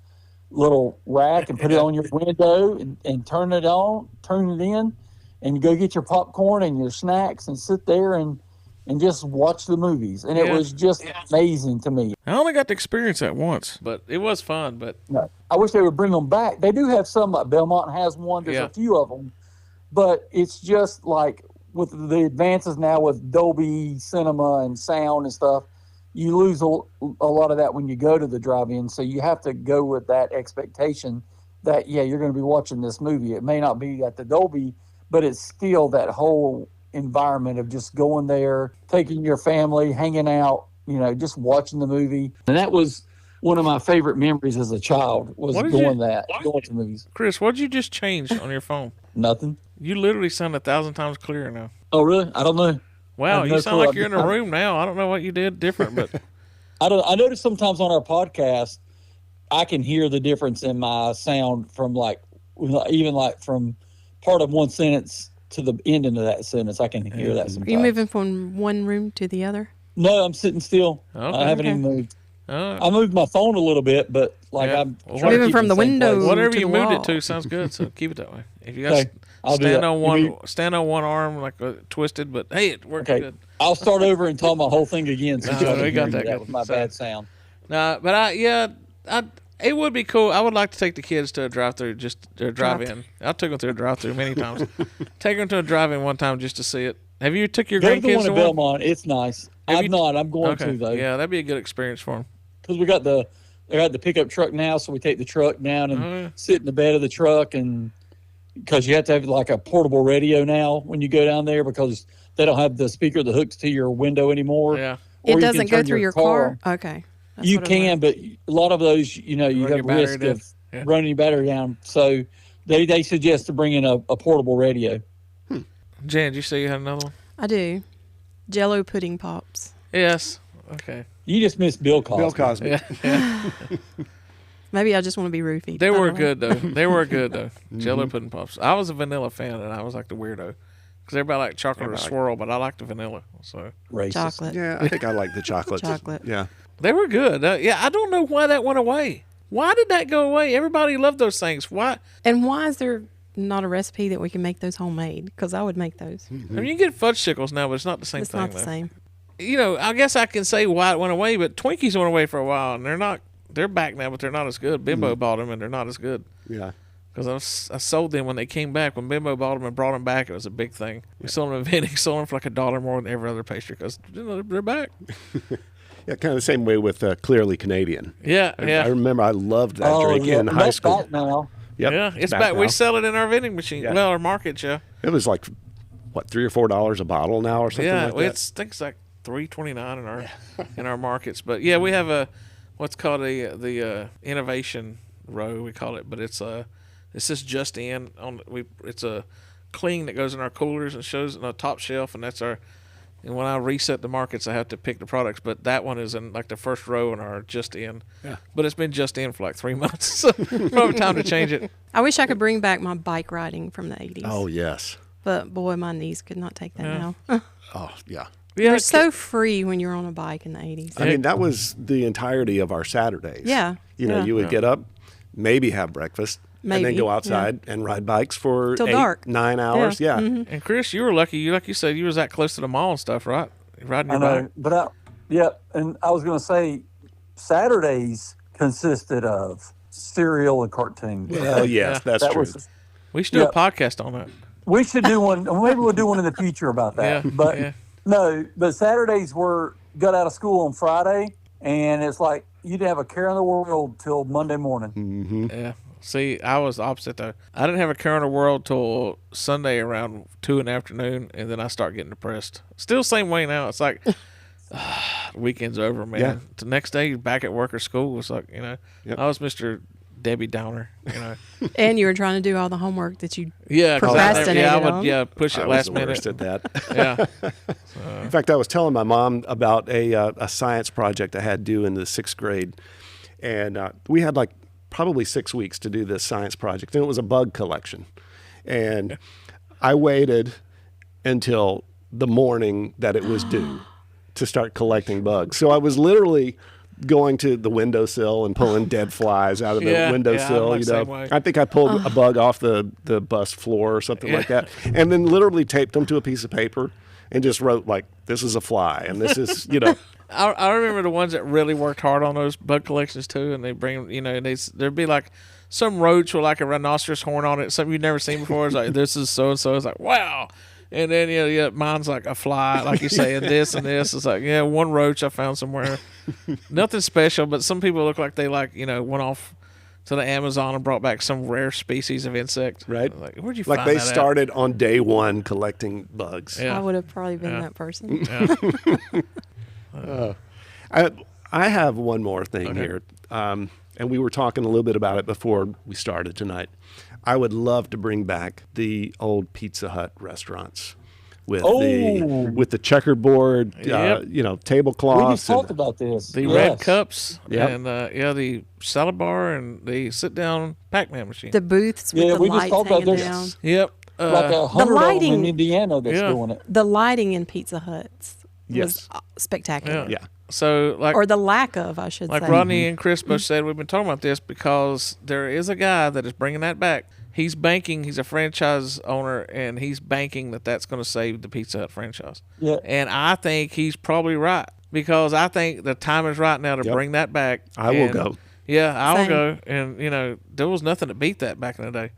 little rack and put it on your window and turn it in, and you go get your popcorn and your snacks and sit there and just watch the movies. And it was just amazing to me. I only got to experience that once, but it was fun. But No, I wish they would bring them back. They do have some, like Belmont has one. There's a few of them. But it's just like with the advances now with Dolby Cinema and sound and stuff, you lose a lot of that when you go to the drive-in. So you have to go with that expectation that, you're going to be watching this movie. It may not be at the Dolby, but it's still that whole environment of just going there, taking your family, hanging out, just watching the movie. And that was one of my favorite memories as a child, was going to movies. Chris, what did you just change on your phone? Nothing. You literally sound 1,000 times clearer now. Oh, really? I don't know. Wow, I have you no sound clue. like you're in a room now. I don't know what you did different, but I notice sometimes on our podcast, I can hear the difference in my sound from like, even like from part of one sentence to the ending of that sentence. I can hear that Are sometimes. you moving from one room to the other? No, I'm sitting still. Okay. I haven't Okay. even moved. All right. I moved my phone a little bit, but like Yeah. I'm Well, trying to moving keep from it the in same window place. Whatever to you the moved wall. it to sounds good. So keep it that way. If you got Okay, I'll do stand that. on You one, mean- stand on one arm like twisted, but hey, it worked Okay, good. I'll start over and tell my whole thing again. So No, y'all we can got hear that that good. with my So- bad sound. No, but it would be cool. I would like to take the kids to a drive-through, drive-in. I took them to a drive-through many times. Take them to a drive-in one time just to see it. Have you took your Go to the grandkids one to in one? Belmont. It's nice. Have I'm you- not. I'm going Okay. to though. Yeah, that'd be a good experience for them. Because we got the pickup truck now, so we take the truck down and Oh, yeah. sit in the bed of the truck, and because you have to have like a portable radio now when you go down there because they don't have the speaker that hooks to your window anymore. Yeah. Or It you can doesn't go turn through your car. Okay. That's You what I was can, but a lot of those, you Run have your battery risk dead. of Yeah. running your battery down. So they suggest to bring in a portable radio. Jan, did you say you had another one? I do. Jello pudding pops. Yes. Okay. You just missed Bill Cosby. Bill Cosby. Yeah. Yeah. Maybe I just want to be roofied. They I were don't know. good though. They were good though. Jello pudding pops. I was a vanilla fan, and I was like the weirdo because everybody liked chocolate or Everybody liked- swirl, but I liked the vanilla. So Racist. Chocolate. Yeah, I think I like the chocolate. Chocolate. Yeah. they were good. Yeah, I don't know why that went away. Why did that go away? Everybody loved those things. Why? And why is there not a recipe that we can make those homemade? Because I would make those. I mean, you get fudge sickles now, but it's not the same It's thing. not the though. same. You know, I guess I can say why it went away, but Twinkies went away for a while, and they're not. They're back now, but they're not as good. Bimbo bought them, and they're not as good. Yeah. Because I sold them when they came back. When Bimbo bought them and brought them back, it was a big thing. We sold them at vending, sold them for like $1 more than every other pastry because they're back. Yeah, kind of the same way with Clearly Canadian. Yeah, yeah. I remember I loved that drink in high that's school. back now. Yep, Yeah, it's back. We now. sell it in our vending machine. Yeah. Well, our market, yeah. It was like, what, $3 or $4 a bottle now or something Yeah, like that? I think it's like $3.29 in our markets. But yeah, we have what's called the innovation row, we call it, but it's this just in it's a cling that goes in our coolers and shows on the top shelf, and that's our. And when I reset the markets, I have to pick the products, but that one is in like the first row in our just in. Yeah. But it's been just in for like 3 months, so probably time to change it. I wish I could bring back my bike riding from the 80s. Oh, yes. But boy, my knees could not take that Yeah. now. Oh, yeah. Yeah, You're so free when you're on a bike in the 80s. I mean, that was the entirety of our Saturdays. Yeah, You know, yeah. you would get up, maybe have breakfast, and then Maybe, go yeah. outside and ride bikes for Till 8, dark. 9 hours. Yeah. And Chris, you were lucky. Like you said, you was that close to the mall and stuff, right? Riding I your know, bike. but yeah, and I was going to say Saturdays consisted of cereal and cartoons. Oh, yes, that's that true. was. We should do Yeah. a podcast on that. We should do one. Maybe we'll do one in the future about that. Yeah, but yeah. no, but Saturdays got out of school on Friday, and it's like you didn't have a care in the world till Monday morning. Mm-hmm. Yeah. See, I was opposite though. I didn't have a care in the world till Sunday around 2 in the afternoon, and then I start getting depressed. Still same way now. It's like weekend's over, man. Yeah. The next day, back at work or school. It's like Yep. I was Mr. Debbie Downer. And you were trying to do all the homework that you. Yeah, 'cause Procrastinated I would on. push it I was last the minute. worst at that. Yeah. In fact, I was telling my mom about a science project I had due in the 6th grade, and we had like probably 6 weeks to do this science project, and it was a bug collection. And I waited until the morning that it was due to start collecting bugs. So I was literally going to the windowsill and pulling dead flies out of the Yeah, I'm windowsill. like You the know, same way. I think I pulled a bug off the bus floor or something like that, and then literally taped them to a piece of paper and just wrote like, "This is a fly," and this is I remember the ones that really worked hard on those bug collections too, and they bring there'd be like some roach with like a rhinoceros horn on it, something you'd never seen before. It's like, this is so and so. It's like, wow. And then mine's like a fly, like you say, and this and this. It's like, one roach I found somewhere. Nothing special, but some people look like they went off to the Amazon and brought back some rare species of insect. Right. Like, where'd you like find they that at? started on day one collecting bugs. Yeah. I would have probably been Yeah. that person. Yeah. I have one more thing here, and we were talking a little bit about it before we started tonight. I would love to bring back the old Pizza Hut restaurants with the checkerboard, Yep. We tablecloths. just talked about this. The Yes. red cups Yep. and the salad bar and the sit down Pac-Man machine. The booths with Yeah, the we just lights talked about hanging this. down. Yep. like a hundred of them lighting- in Indiana that's Yeah. doing it. The lighting in Pizza Huts Yes. was spectacular. Yeah. So like Or the lack of, I should like say. Rodney and Chris both said, we've been talking about this because there is a guy that is bringing that back. He's banking. He's a franchise owner, and he's banking that that's going to save the Pizza Hut franchise. Yeah. And I think he's probably right because I think the time is right now to Yep. bring that back. I will And, go. Yeah, I'll Same. go. And you know, there was nothing to beat that back in the day.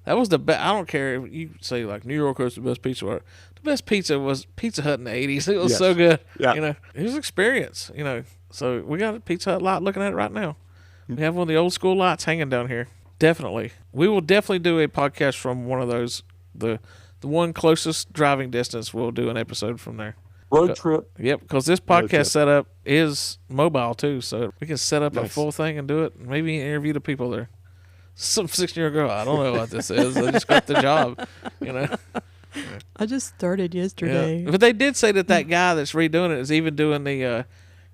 That was the best. I don't care if you say like New York was the best pizza. The best pizza was Pizza Hut in the '80s. It was Yes. so good. Yeah. You know, it was experience. You know, so we got a Pizza Hut lot looking at it right now. We have one of the old school lights hanging down here. Definitely, we will definitely do a podcast from one of those. The one closest driving distance. We'll do an episode from there. Road trip. Yep, because this Road trip. podcast setup is mobile too, so we can set up a Nice. full thing and do it. And maybe interview the people there. Some 16-year-old girl, I don't know what this is. I just got the job, you know. I just started Yeah. yesterday. But they did say that guy that's redoing it is even doing the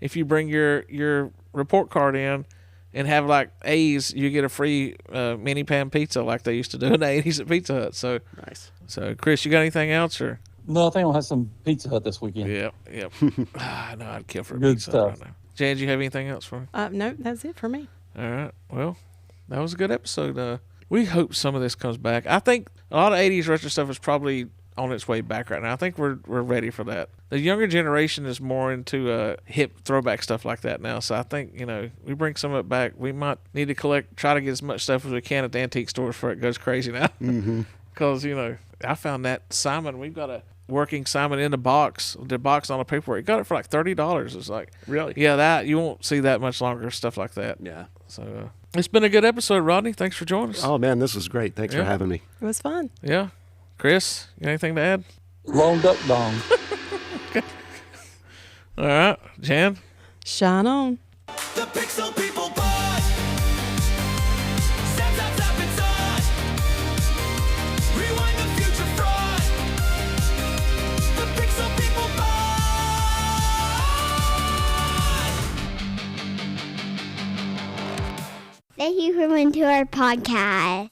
if you bring your report card in and have like A's, you get a free mini pan pizza like they used to do in the '80s at Pizza Hut. So, Nice. Chris, you got anything else or? No, I think I'll have some Pizza Hut this weekend. Yep. I know I'd kill for a Good pizza Hut stuff. right now. Jan, do you have anything else for me? No, that's it for me. All right. Well, that was a good episode. We hope some of this comes back. I think a lot of '80s retro stuff is probably on its way back right now. I think we're ready for that. The younger generation is more into hip throwback stuff like that now. So I think we bring some of it back. We might need to try to get as much stuff as we can at the antique stores before it goes crazy now. Because I found that Simon. We've got a working Simon in the box on the paperwork. He got it for like $30. It's like Really? yeah, that you won't see that much longer stuff like that. Yeah. So it's been a good episode, Rodney. Thanks for joining us. Oh man, this was great. Thanks Yeah. for having me. It was fun. Yeah. Chris, you got anything to add? Long duck dong. All right. Jan? Shine on. The Pixel People Pod. Zap, zap, zap, it's on. Rewind the future fraud. The Pixel People Pod. Thank you for coming to our podcast.